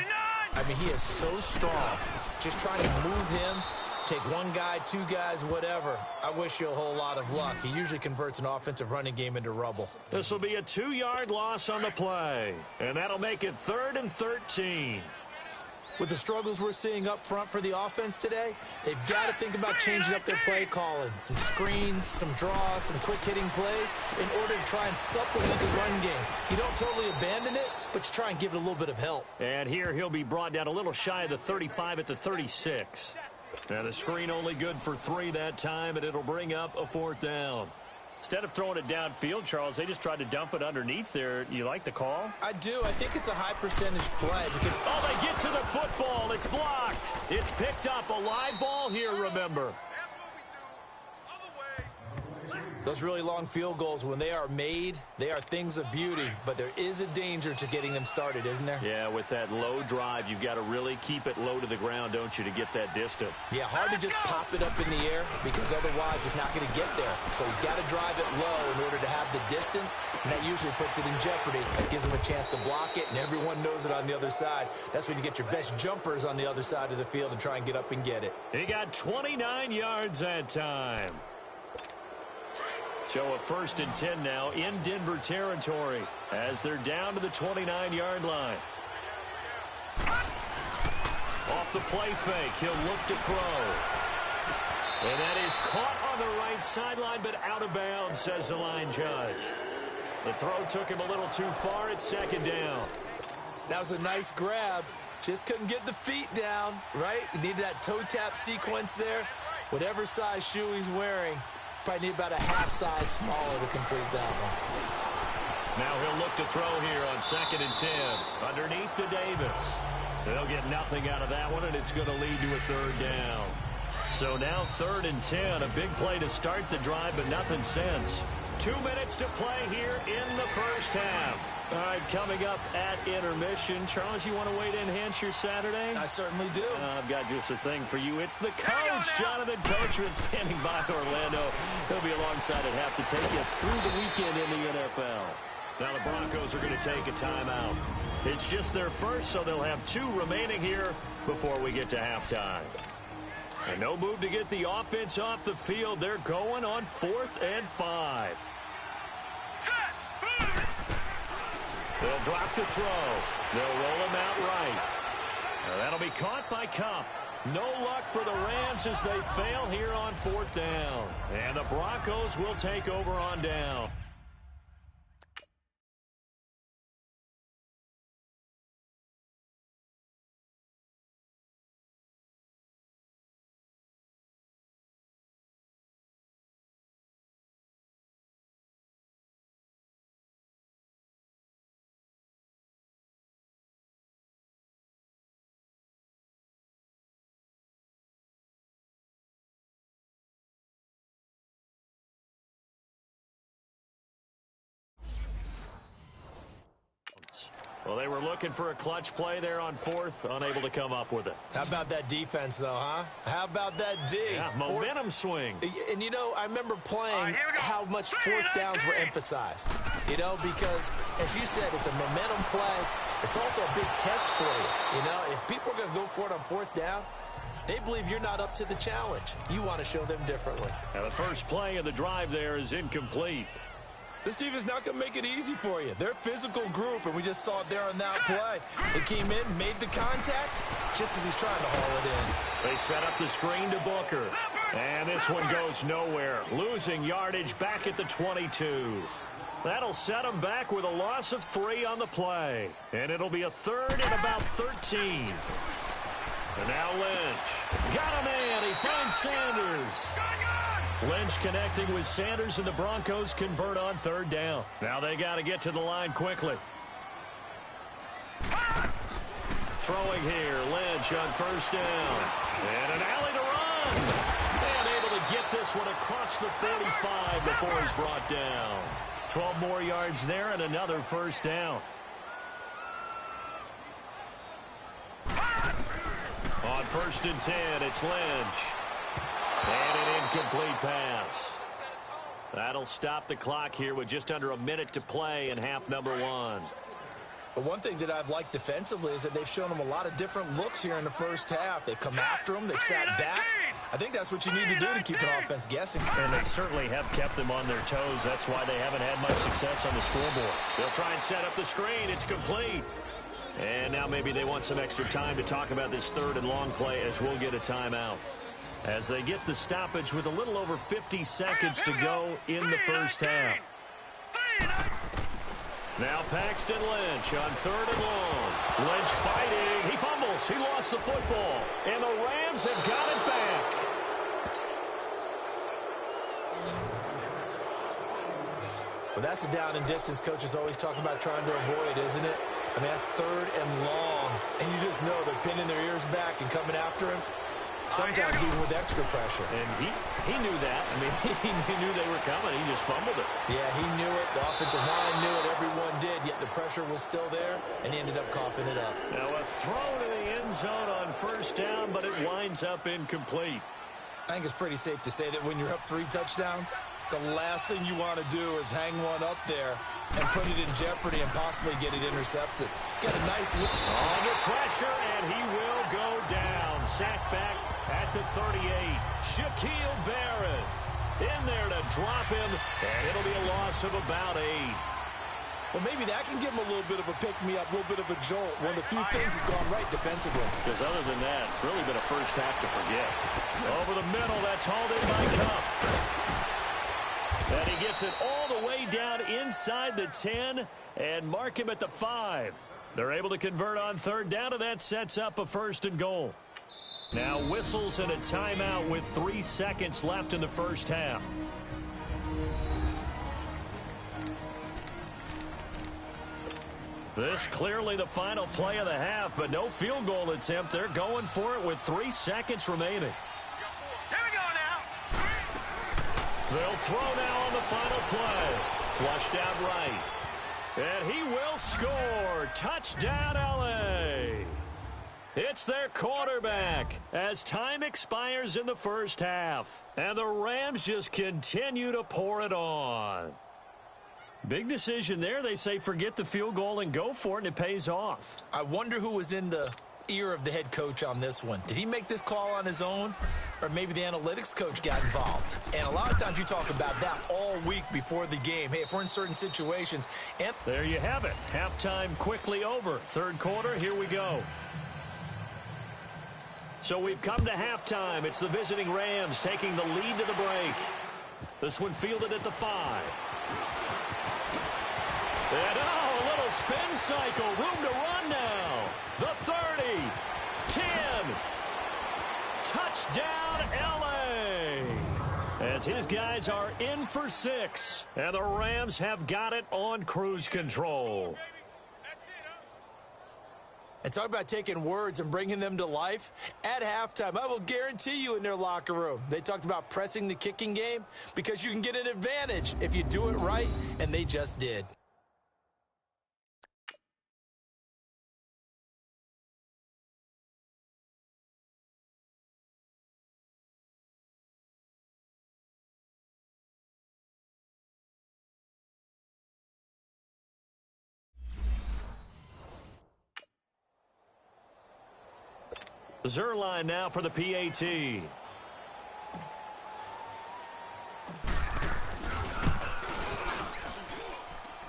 I mean, he is so strong. Just trying to move him, take one guy, 2 guys, whatever. I wish you a whole lot of luck. He usually converts an offensive running game into rubble. This will be a 2-yard loss on the play, and that'll make it 3rd and 13. With the struggles we're seeing up front for the offense today, they've got to think about changing up their play calling. Some screens, some draws, some quick-hitting plays in order to try and supplement the run game. You don't totally abandon it, but you try and give it a little bit of help. And here he'll be brought down a little shy of the 35 at the 36. Now the screen only good for 3 that time, and it'll bring up a 4th down. Instead of throwing it downfield, Charles, they just tried to dump it underneath there. You like the call? I do. I think it's a high percentage play. Because they get to the football. It's blocked. It's picked up. A live ball here, remember. Those really long field goals, when they are made, they are things of beauty. But there is a danger to getting them started, isn't there? Yeah, with that low drive, you've got to really keep it low to the ground, don't you, to get that distance. Yeah, hard to just pop it up in the air because otherwise it's not going to get there. So he's got to drive it low in order to have the distance, and that usually puts it in jeopardy. It gives him a chance to block it, and everyone knows it on the other side. That's when you get your best jumpers on the other side of the field and try and get up and get it. He got 29 yards that time. So a 1st and 10 now in Denver territory as they're down to the 29-yard line. Off the play fake, he'll look to throw. And that is caught on the right sideline, but out of bounds, says the line judge. The throw took him a little too far at 2nd down. That was a nice grab. Just couldn't get the feet down, right? You needed that toe tap sequence there. Whatever size shoe he's wearing, probably need about a half size smaller to complete that one. Now he'll look to throw here on 2nd and 10. Underneath to Davis. They'll get nothing out of that one, and it's going to lead to a 3rd down. So now 3rd and 10. A big play to start the drive, but nothing since. 2 minutes to play here in the first half. All right, coming up at intermission. Charles, you want to weigh to enhance your Saturday? I certainly do. I've got just a thing for you. It's the coach, Jonathan Coachman, standing by Orlando. He'll be alongside at half to take us through the weekend in the NFL. Now the Broncos are going to take a timeout. It's just their first, so they'll have 2 remaining here before we get to halftime. And no move to get the offense off the field. They're going on 4th and 5. They'll drop to throw. They'll roll him out right. Now that'll be caught by Kupp. No luck for the Rams as they fail here on 4th down. And the Broncos will take over on down. Well, they were looking for a clutch play there on 4th, unable to come up with it. How about that defense, though, huh? How about that D? Yeah, momentum swing. And, you know, I remember playing how much 4th downs were emphasized. You know, because, as you said, it's a momentum play. It's also a big test for you. You know, if people are going to go for it on 4th down, they believe you're not up to the challenge. You want to show them differently. Now, the first play of the drive there is incomplete. This team is not going to make it easy for you. They're a physical group, and we just saw it there on that play. They came in, made the contact, just as he's trying to haul it in. They set up the screen to Booker. And this one goes nowhere. Losing yardage back at the 22. That'll set them back with a loss of 3 on the play. And it'll be a 3rd and about 13. And now Lynch. Got him in. He finds Sanders. Lynch connecting with Sanders, and the Broncos convert on 3rd down. Now they got to get to the line quickly. Throwing here, Lynch on 1st down. And an alley to run. And able to get this one across the 45 before he's brought down. 12 more yards there and another 1st down. On 1st and 10, it's Lynch. And an incomplete pass. That'll stop the clock here with just under a minute to play in half number 1. But one thing that I've liked defensively is that they've shown them a lot of different looks here in the first half. They've come after them. They've sat back. I think that's what you need to do to keep an offense guessing. And they certainly have kept them on their toes. That's why they haven't had much success on the scoreboard. They'll try and set up the screen. It's complete. And now maybe they want some extra time to talk about this 3rd and long play as we'll get a timeout. As they get the stoppage with a little over 50 seconds to go in the first half. Now Paxton Lynch on 3rd and long. Lynch fighting. He fumbles. He lost the football. And the Rams have got it back. Well, that's a down and distance coaches always talk about trying to avoid, isn't it? I mean, that's 3rd and long. And you just know they're pinning their ears back and coming after him. Sometimes even with extra pressure. And he knew that. I mean, he knew they were coming. He just fumbled it. Yeah, he knew it. The offensive line knew it. Everyone did. Yet the pressure was still there, and he ended up coughing it up. Now a throw to the end zone on 1st down, but it winds up incomplete. I think it's pretty safe to say that when you're up 3 touchdowns, the last thing you want to do is hang one up there and put it in jeopardy and possibly get it intercepted. Got a nice look. Under pressure, and he will go down. Sacked back at the 38. Shaquille Barrett. In there to drop him, and it'll be a loss of about 8. Well, maybe that can give him a little bit of a pick-me-up, a little bit of a jolt. One of the few things has gone right defensively. Because other than that, it's really been a first half to forget. Over the middle, that's hauled in by Cup. And he gets it all the way down inside the 10 and mark him at the 5. They're able to convert on third down, and that sets up a 1st and goal. Now whistles and a timeout with 3 seconds left in the first half. This clearly the final play of the half, but no field goal attempt. They're going for it with 3 seconds remaining. Here we go now. They'll throw now on the final play. Flushed out right. And he will score. Touchdown, L.A. It's their quarterback as time expires in the first half. And the Rams just continue to pour it on. Big decision there. They say forget the field goal and go for it, and it pays off. I wonder who was in the ear of the head coach on this one. Did he make this call on his own? Or maybe the analytics coach got involved. And a lot of times you talk about that all week before the game. Hey, if we're in certain situations. And there you have it. Halftime quickly over. Third quarter, here we go. So we've come to halftime. It's the visiting Rams taking the lead to the break. This one fielded at the 5. And a little spin cycle. Room to run now. The 30. 10. Touchdown, L.A. As his guys are in for 6. And the Rams have got it on cruise control. And talk about taking words and bringing them to life. At halftime, I will guarantee you in their locker room, they talked about pressing the kicking game because you can get an advantage if you do it right, and they just did. Zerline now for the PAT.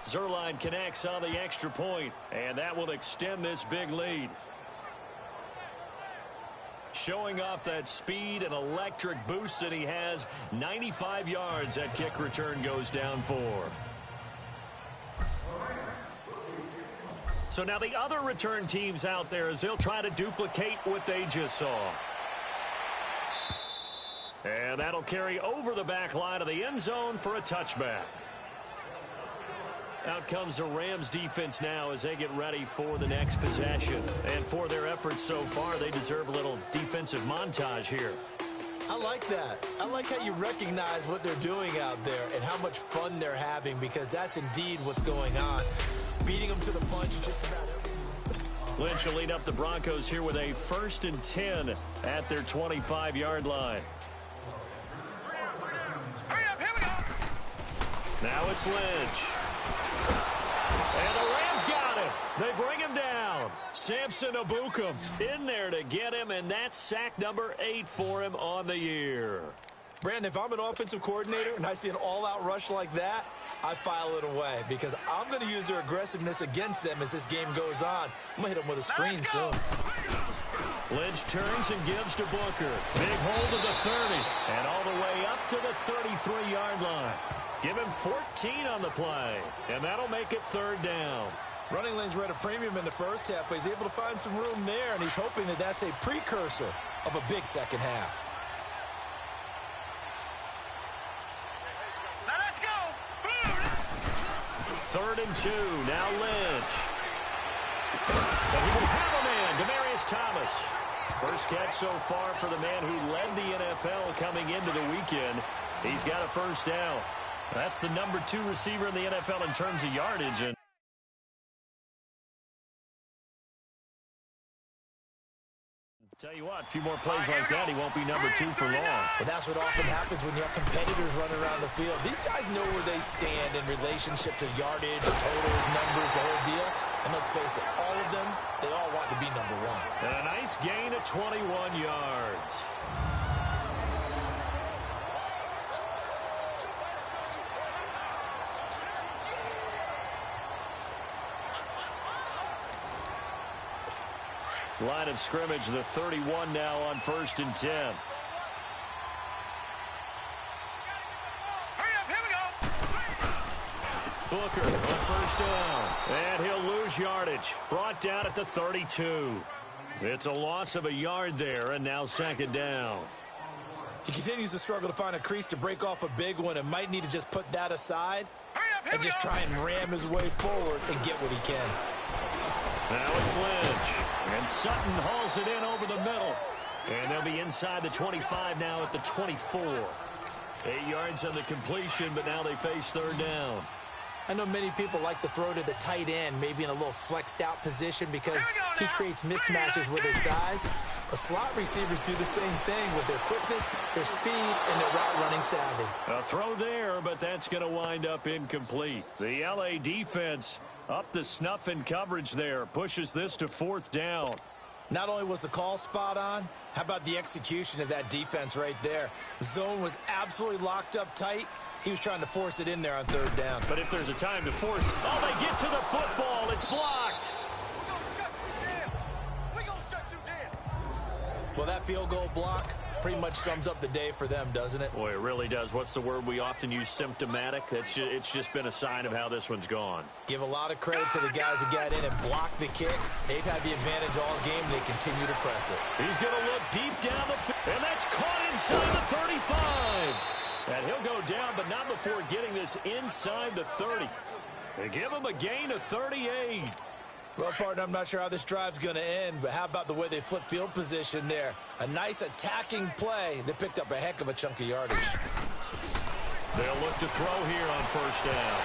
Zerline connects on the extra point, and that will extend this big lead. Showing off that speed and electric boost that he has. 95 yards that kick return goes down for. So now the other return teams out there as they'll try to duplicate what they just saw. And that'll carry over the back line of the end zone for a touchback. Out comes the Rams defense now as they get ready for the next possession. And for their efforts so far, they deserve a little defensive montage here. I like that. I like how you recognize what they're doing out there and how much fun they're having, because that's indeed what's going on. Beating them to the punch just about everything. Lynch will lead up the Broncos here with a 1st and 10 at their 25-yard line. Hurry up, here we go. Now it's Lynch. And the Rams got him. They bring him down. Samson Abukum in there to get him, and that's sack number 8 for him on the year. Brandon, if I'm an offensive coordinator and I see an all-out rush like that, I file it away because I'm going to use their aggressiveness against them as this game goes on. I'm going to hit them with a screen soon. Lynch turns and gives to Booker. Big hold of the 30 and all the way up to the 33-yard line. Give him 14 on the play, and that'll make it 3rd down. Running lanes were at a premium in the first half, but he's able to find some room there, and he's hoping that that's a precursor of a big second half. Now let's go. 3rd and 2. Now Lynch. And he will have a man, Demaryius Thomas. First catch so far for the man who led the NFL coming into the weekend. He's got a 1st down. That's the number 2 receiver in the NFL in terms of yardage. And tell you what, a few more plays like that, he won't be number 2 for long. But that's what often happens when you have competitors running around the field. These guys know where they stand in relationship to yardage, totals, numbers, the whole deal. And let's face it, all of them, they all want to be number 1. And a nice gain of 21 yards. Line of scrimmage, the 31 now on 1st and 10. Hurry up, here we go. Booker on 1st down. And he'll lose yardage. Brought down at the 32. It's a loss of a yard there, and now 2nd down. He continues to struggle to find a crease to break off a big one and might need to just put that aside and just try and ram his way forward and get what he can. Now it's Lynch. And Sutton hauls it in over the middle. And they'll be inside the 25 now at the 24. 8 yards on the completion, but now they face 3rd down. I know many people like to throw to the tight end, maybe in a little flexed out position because he creates mismatches with his size. But slot receivers do the same thing with their quickness, their speed, and their route running savvy. A throw there, but that's going to wind up incomplete. The LA defense up the snuff in coverage there. Pushes this to 4th down. Not only was the call spot on, how about the execution of that defense right there? The zone was absolutely locked up tight. He was trying to force it in there on 3rd down. But if there's a time to force, they get to the football. It's blocked. We're going to shut you down. Well, that field goal block pretty much sums up the day for them, doesn't it? Boy, it really does. What's the word we often use? Symptomatic. It's just been a sign of how this one's gone. Give a lot of credit to the guys who got in and blocked the kick. They've had the advantage all game. They continue to press it. He's going to look deep down the field, and that's caught inside the 35. And he'll go down, but not before getting this inside the 30. They give him a gain of 38. Well, partner, I'm not sure how this drive's going to end, but how about the way they flip field position there? A nice attacking play. They picked up a heck of a chunk of yardage. They'll look to throw here on 1st down.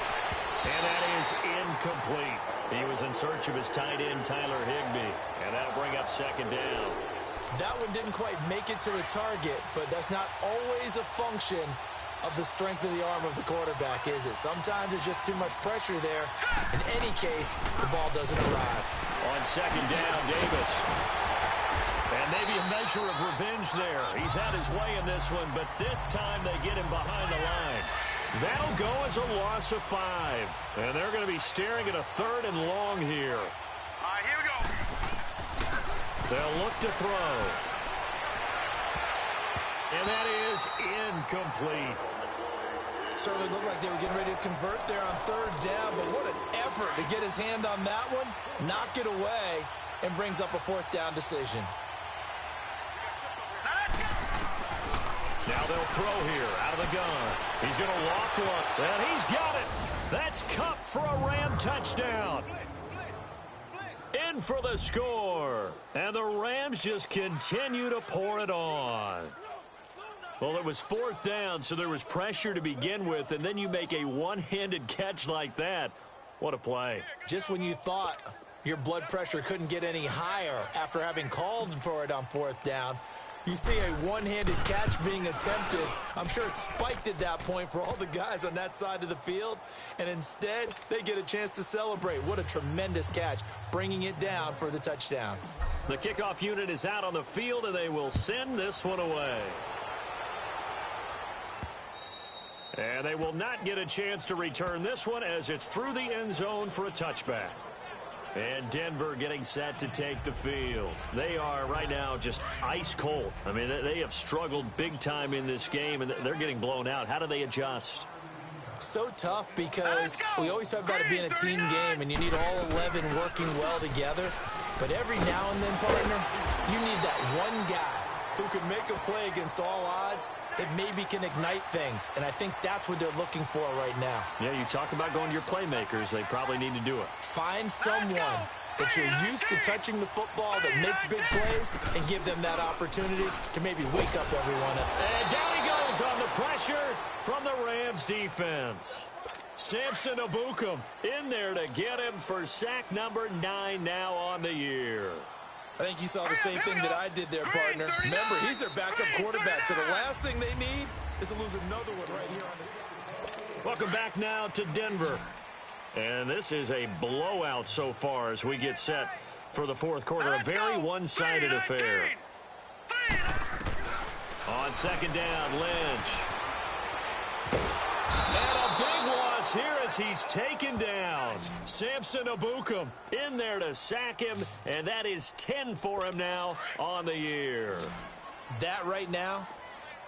And that is incomplete. He was in search of his tight end, Tyler Higbee. And that'll bring up 2nd down. That one didn't quite make it to the target, but that's not always a function of the strength of the arm of the quarterback, is it? Sometimes it's just too much pressure there. In any case, the ball doesn't arrive. On 2nd down, Davis. And maybe a measure of revenge there. He's had his way in this one, but this time they get him behind the line. That'll go as a loss of 5. And they're going to be staring at a 3rd and long here. All right, here we go. They'll look to throw. And that is incomplete. Certainly looked like they were getting ready to convert there on 3rd down, but what an effort to get his hand on that one, knock it away, and brings up a 4th down decision. Now they'll throw here out of the gun. He's going to loft one, and he's got it. That's Cup for a Ram touchdown. In for the score. And the Rams just continue to pour it on. Well, it was 4th down, so there was pressure to begin with, and then you make a one-handed catch like that. What a play. Just when you thought your blood pressure couldn't get any higher after having called for it on 4th down, you see a one-handed catch being attempted. I'm sure it spiked at that point for all the guys on that side of the field, and instead they get a chance to celebrate. What a tremendous catch, bringing it down for the touchdown. The kickoff unit is out on the field, and they will send this one away. And they will not get a chance to return this one as it's through the end zone for a touchback. And Denver getting set to take the field. They are right now just ice cold. I mean, they have struggled big time in this game, and they're getting blown out. How do they adjust? So tough because we always talk about it being a team game, and you need all 11 working well together. But every now and then, partner, you need that one guy who can make a play against all odds that maybe can ignite things. And I think that's what they're looking for right now. Yeah, you talk about going to your playmakers. They probably need to do it. Find someone that you're used to touching the football that makes big plays and give them that opportunity to maybe wake up everyone up. And down he goes on the pressure from the Rams defense. Samson Abukum in there to get him for sack number 9 now on the year. I think you saw the same thing that I did there, partner. Remember, he's their backup quarterback, so the last thing they need is to lose another one right here on the second. Welcome back now to Denver. And this is a blowout so far as we get set for the 4th quarter. A very one-sided affair. On 2nd down, Lynch. And a big loss falls here as he's taken down. Samson Abukum in there to sack him, and that is 10 for him now on the year. That right now,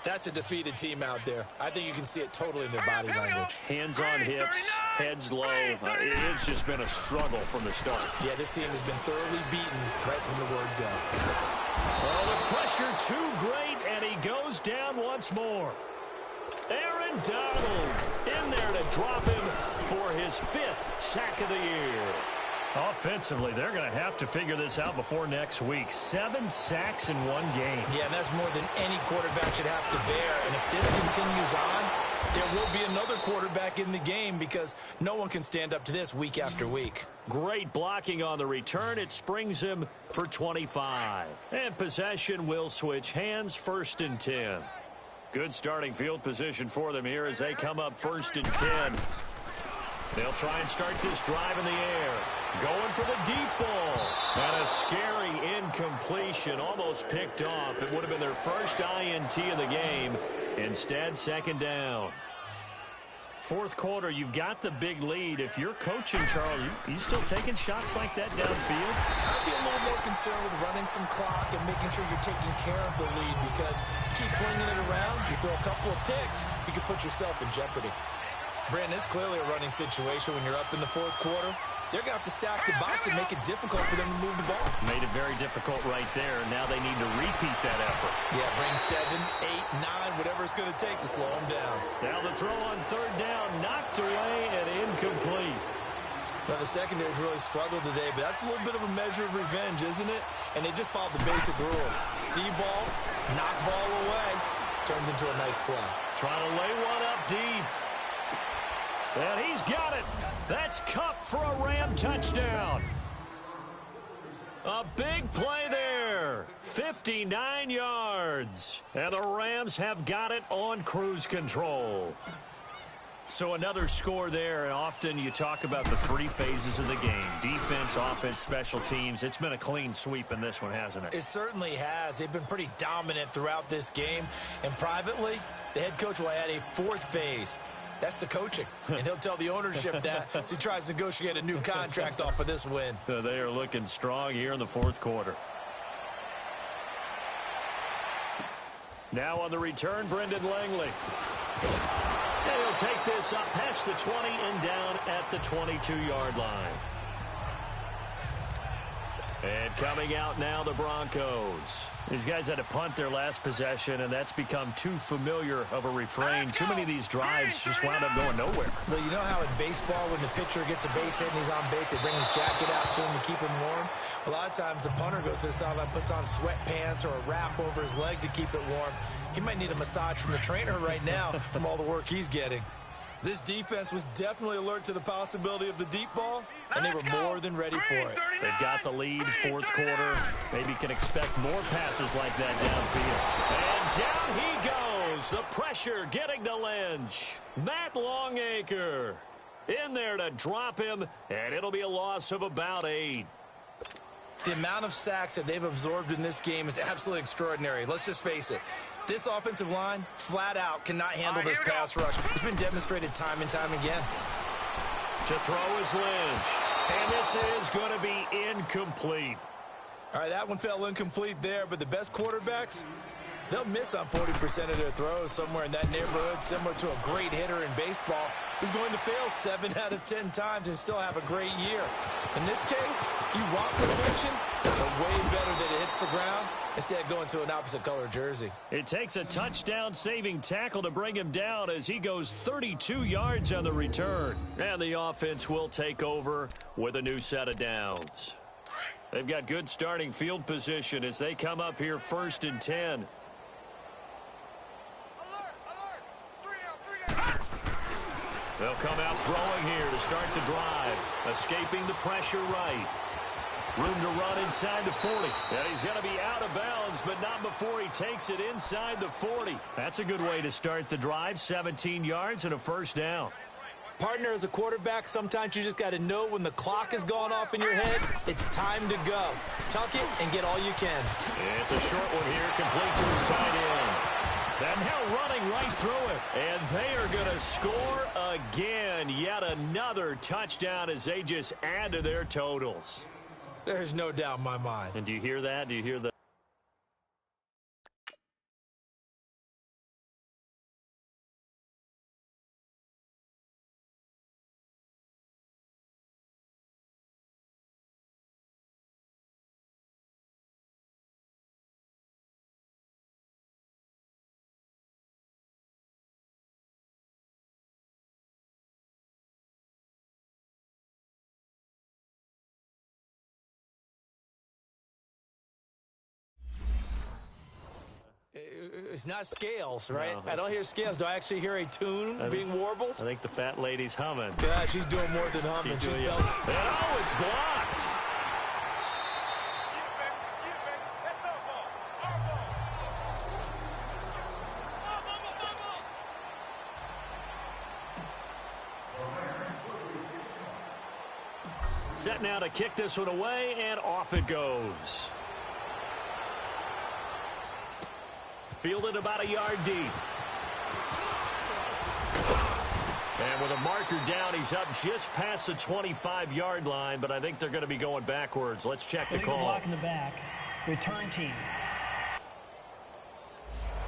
that's a defeated team out there. I think you can see it totally in their body language. Hands on hips, heads low. It's just been a struggle from the start. Yeah, this team has been thoroughly beaten right from the word go. Oh, the pressure too great, and he goes down once more. Aaron Donald in there to drop him for his 5th sack of the year. Offensively, they're going to have to figure this out before next week. 7 sacks in one game. Yeah, and that's more than any quarterback should have to bear. And if this continues on, there will be another quarterback in the game because no one can stand up to this week after week. Great blocking on the return. It springs him for 25. And possession will switch hands, 1st and 10. Good starting field position for them here as they come up 1st and 10. They'll try and start this drive in the air. Going for the deep ball. And a scary incompletion, almost picked off. It would have been their first INT of the game. Instead, 2nd down. 4th quarter, you've got the big lead. If you're coaching, Charles, you still taking shots like that downfield? I'd be a little more concerned with running some clock and making sure you're taking care of the lead because keep flinging it around, you throw a couple of picks, you can put yourself in jeopardy. Brandon, it's clearly a running situation when you're up in the 4th quarter. They're going to have to stack the box and make it difficult for them to move the ball. Made it very difficult right there. Now they need to repeat that effort. Yeah, bring 7, 8, 9, whatever it's going to take to slow them down. Now the throw on 3rd down, knocked away and incomplete. Now the secondary's really struggled today, but that's a little bit of a measure of revenge, isn't it? And they just followed the basic rules. See ball, knock ball away, turned into a nice play. Trying to lay one up deep. And he's got it. That's Cup for a Ram touchdown. A big play there. 59 yards. And the Rams have got it on cruise control. So another score there, and often you talk about the 3 phases of the game. Defense, offense, special teams. It's been a clean sweep in this one, hasn't it? It certainly has. They've been pretty dominant throughout this game. And privately, the head coach will add a 4th phase. That's the coaching, and he'll tell the ownership that as he tries to negotiate a new contract off of this win. They are looking strong here in the 4th quarter. Now on the return, Brendan Langley. And he'll take this up past the 20 and down at the 22-yard line. And coming out now, the Broncos. These guys had to punt their last possession, and that's become too familiar of a refrain. Too many of these drives just wound up going nowhere. Well, you know how in baseball, when the pitcher gets a base hit and he's on base, they bring his jacket out to him to keep him warm? A lot of times the punter goes to the sideline, puts on sweatpants or a wrap over his leg to keep it warm. He might need a massage from the trainer right now from all the work he's getting. This defense was definitely alert to the possibility of the deep ball, and they were more than ready for it. They've got the lead, 4th quarter. Maybe can expect more passes like that downfield. And down he goes. The pressure getting to Lynch. Matt Longacre in there to drop him, and it'll be a loss of about 8. The amount of sacks that they've absorbed in this game is absolutely extraordinary. Let's just face it. This offensive line, flat out, cannot handle this pass rush. It's been demonstrated time and time again. To throw is Lynch. And this is going to be incomplete. All right, that one fell incomplete there, but the best quarterbacks, they'll miss on 40% of their throws, somewhere in that neighborhood, similar to a great hitter in baseball who's going to fail 7 out of 10 times and still have a great year. In this case, you want perfection, but way better that it hits the ground instead of going to an opposite color jersey. It takes a touchdown-saving tackle to bring him down as he goes 32 yards on the return. And the offense will take over with a new set of downs. They've got good starting field position as they come up here 1st and 10. They'll come out throwing here to start the drive. Escaping the pressure right. Room to run inside the 40. And he's going to be out of bounds, but not before he takes it inside the 40. That's a good way to start the drive. 17 yards and a 1st down. Partner, as a quarterback, sometimes you just got to know when the clock has gone off in your head, it's time to go. Tuck it and get all you can. It's a short one here, complete to his tight end. And now running right through it. And they are going to score again. Yet another touchdown as they just add to their totals. There's no doubt in my mind. And do you hear that? Do you hear the... It's not scales, right? No. I don't hear scales. Do I actually hear a tune being warbled? I think the fat lady's humming. Yeah, she's doing more than humming. She's doing, oh, it's blocked. Set now to kick this one away, and off it goes. Fielded about a yard deep. And with a marker down, he's up just past the 25-yard line, but I think they're going to be going backwards. Let's check the Illegal call. block in the back. Return team.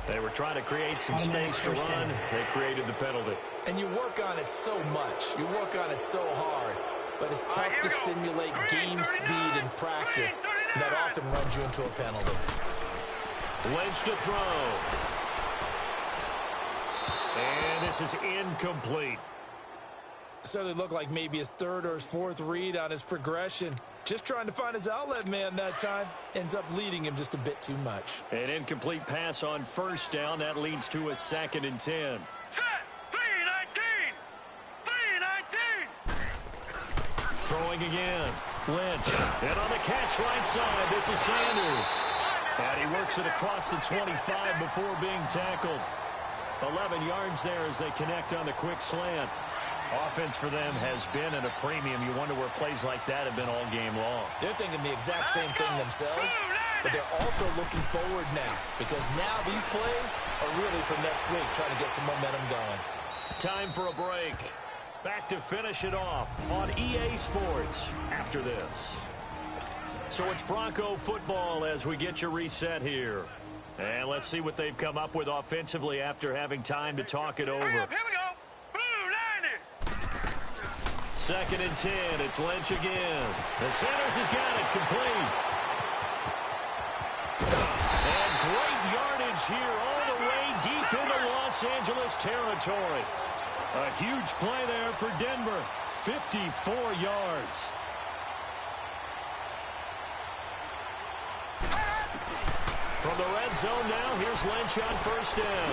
They were trying to create some space to run. They created the penalty. And you work on it so much. You work on it so hard. But it's tough to simulate game speed in practice. And that often runs you into a penalty. Lynch to throw. And this is incomplete. Certainly looked like maybe his third or his fourth read on his progression. Just trying to find his outlet man that time. Ends up leading him just a bit too much. An incomplete pass on first down. That leads to a 2nd and 10. Set. 3-19. 3-19. Throwing again. Lynch. And on the catch right side, this is Sanders. And he works it across the 25 before being tackled. 11 yards there as they connect on the quick slant. Offense for them has been at a premium. You wonder where plays like that have been all game long. They're thinking the exact same thing themselves, but they're also looking forward now because now these plays are really for next week, trying to get some momentum going. Time for a break. Back to finish it off on EA Sports after this. So it's Bronco football as we get your reset here. And let's see what they've come up with offensively after having time to talk it over. Here we go. Blue 90. 2nd and 10. It's Lynch again. The Sanders has got it complete. And great yardage here all the way deep into Los Angeles territory. A huge play there for Denver. 54 yards. From the red zone now, here's Lynch on first down.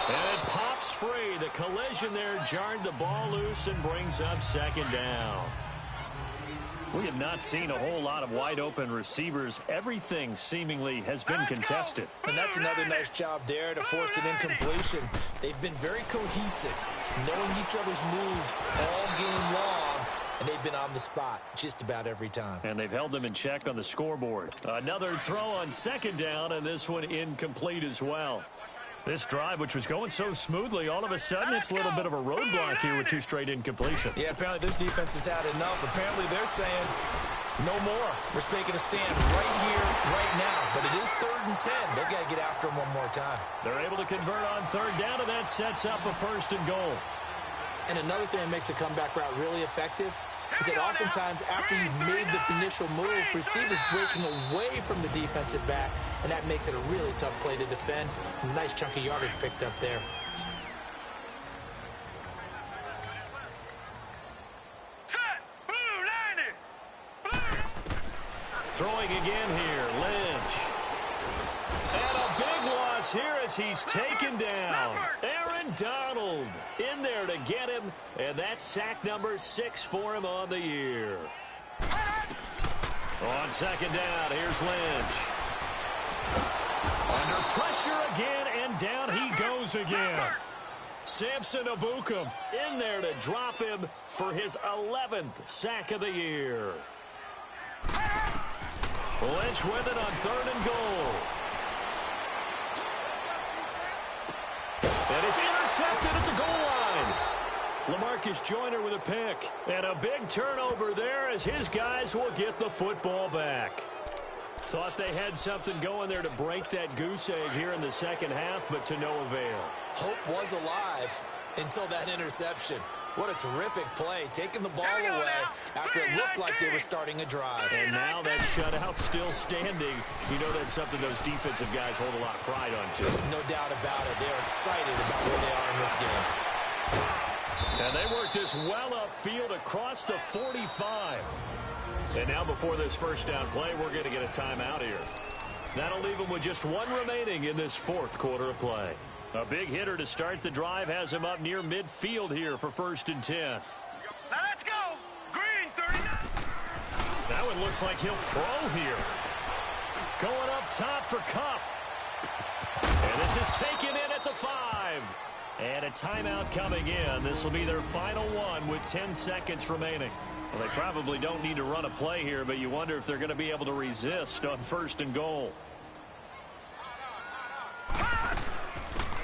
And it pops free. The collision there jarred the ball loose and brings up 2nd down. We have not seen a whole lot of wide-open receivers. Everything seemingly has been contested. And that's another nice job there to force an incompletion. They've been very cohesive, knowing each other's moves all game long, and they've been on the spot just about every time. And they've held them in check on the scoreboard. Another throw on 2nd down, and this one incomplete as well. This drive, which was going so smoothly, all of a sudden it's a little bit of a roadblock here with 2 straight incompletions. Yeah, apparently this defense has had enough. Apparently they're saying, no more. We're making a stand right here, right now. But it is 3rd and 10. They've got to get after him one more time. They're able to convert on 3rd down, and that sets up a 1st and goal. And another thing that makes the comeback route really effective is that oftentimes after you've made the initial move, receivers breaking away from the defensive back, and that makes it a really tough play to defend. A nice chunk of yardage picked up there. Set. Blue 90. Throwing again here, Lynch. And a big loss here as he's taken down. Aaron Donald in there to get him, and that's sack number 6 for him on the year. On 2nd down, here's Lynch. Under pressure again, and down he goes again. Samson Abukum in there to drop him for his 11th sack of the year. Lynch with it on 3rd and goal. And it's intercepted at the goal line. LaMarcus Joyner with a pick. And a big turnover there as his guys will get the football back. Thought they had something going there to break that goose egg here in the second half, but to no avail. Hope was alive until that interception. What a terrific play, taking the ball away after it looked like they were starting a drive. And now that shutout still standing. You know that's something those defensive guys hold a lot of pride on, too. No doubt about it. They're excited about where they are in this game. And they work this well upfield across the 45. And now before this first down play, we're going to get a timeout here. That'll leave them with just one remaining in this fourth quarter of play. A big hitter to start the drive has him up near midfield here for 1st and 10. Now let's go. Green 39. That one looks like he'll throw here. Going up top for Kupp. And this is taken in at the 5. And a timeout coming in. This will be their final one with 10 seconds remaining. Well, they probably don't need to run a play here, but you wonder if they're going to be able to resist on 1st and goal.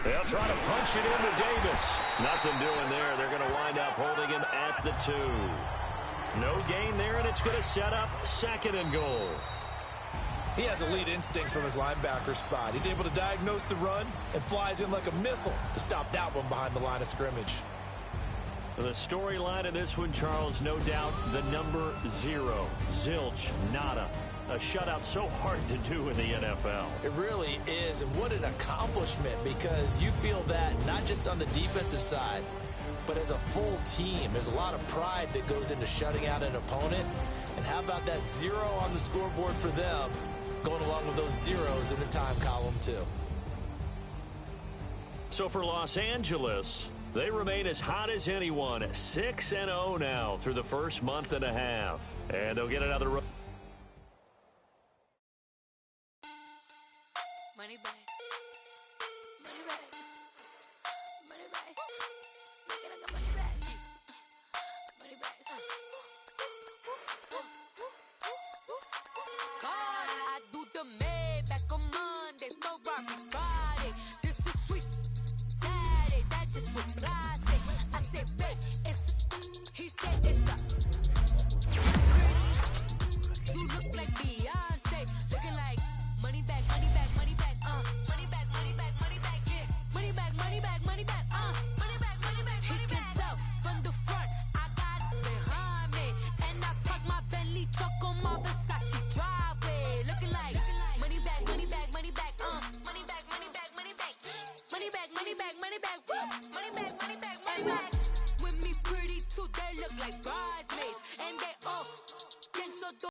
They'll try to punch it into Davis. Nothing doing there. They're going to wind up holding him at the 2. No gain there, and it's going to set up 2nd and goal. He has elite instincts from his linebacker spot. He's able to diagnose the run and flies in like a missile to stop that one behind the line of scrimmage. The storyline in this one, Charles, no doubt the number 0. Zilch, nada. A shutout so hard to do in the NFL. It really is, and what an accomplishment, because you feel that not just on the defensive side, but as a full team. There's a lot of pride that goes into shutting out an opponent. And how about that 0 on the scoreboard for them, going along with those zeros in the time column, too. So for Los Angeles, they remain as hot as anyone, 6-0 now through the first month and a half. And they'll get another... Money back. Money back. Money back. Make it like a money back. Money back. God, I do the Maybach on Monday, Ferrari Friday. This is sweet Saturday, that's just what I say. I said, babe, it's he said it's a pretty. You look like Beyonce, looking like money back, money back, money back, money back, money back, money back, yeah. Money back, money back, money back, money back, money back, money back. He can tell from the front, I got it behind me, and I park my Bentley truck on my Versace driveway, looking like money back, money back, money back, money back, money back, money back, money back, money back, money back, money back, money back, money back.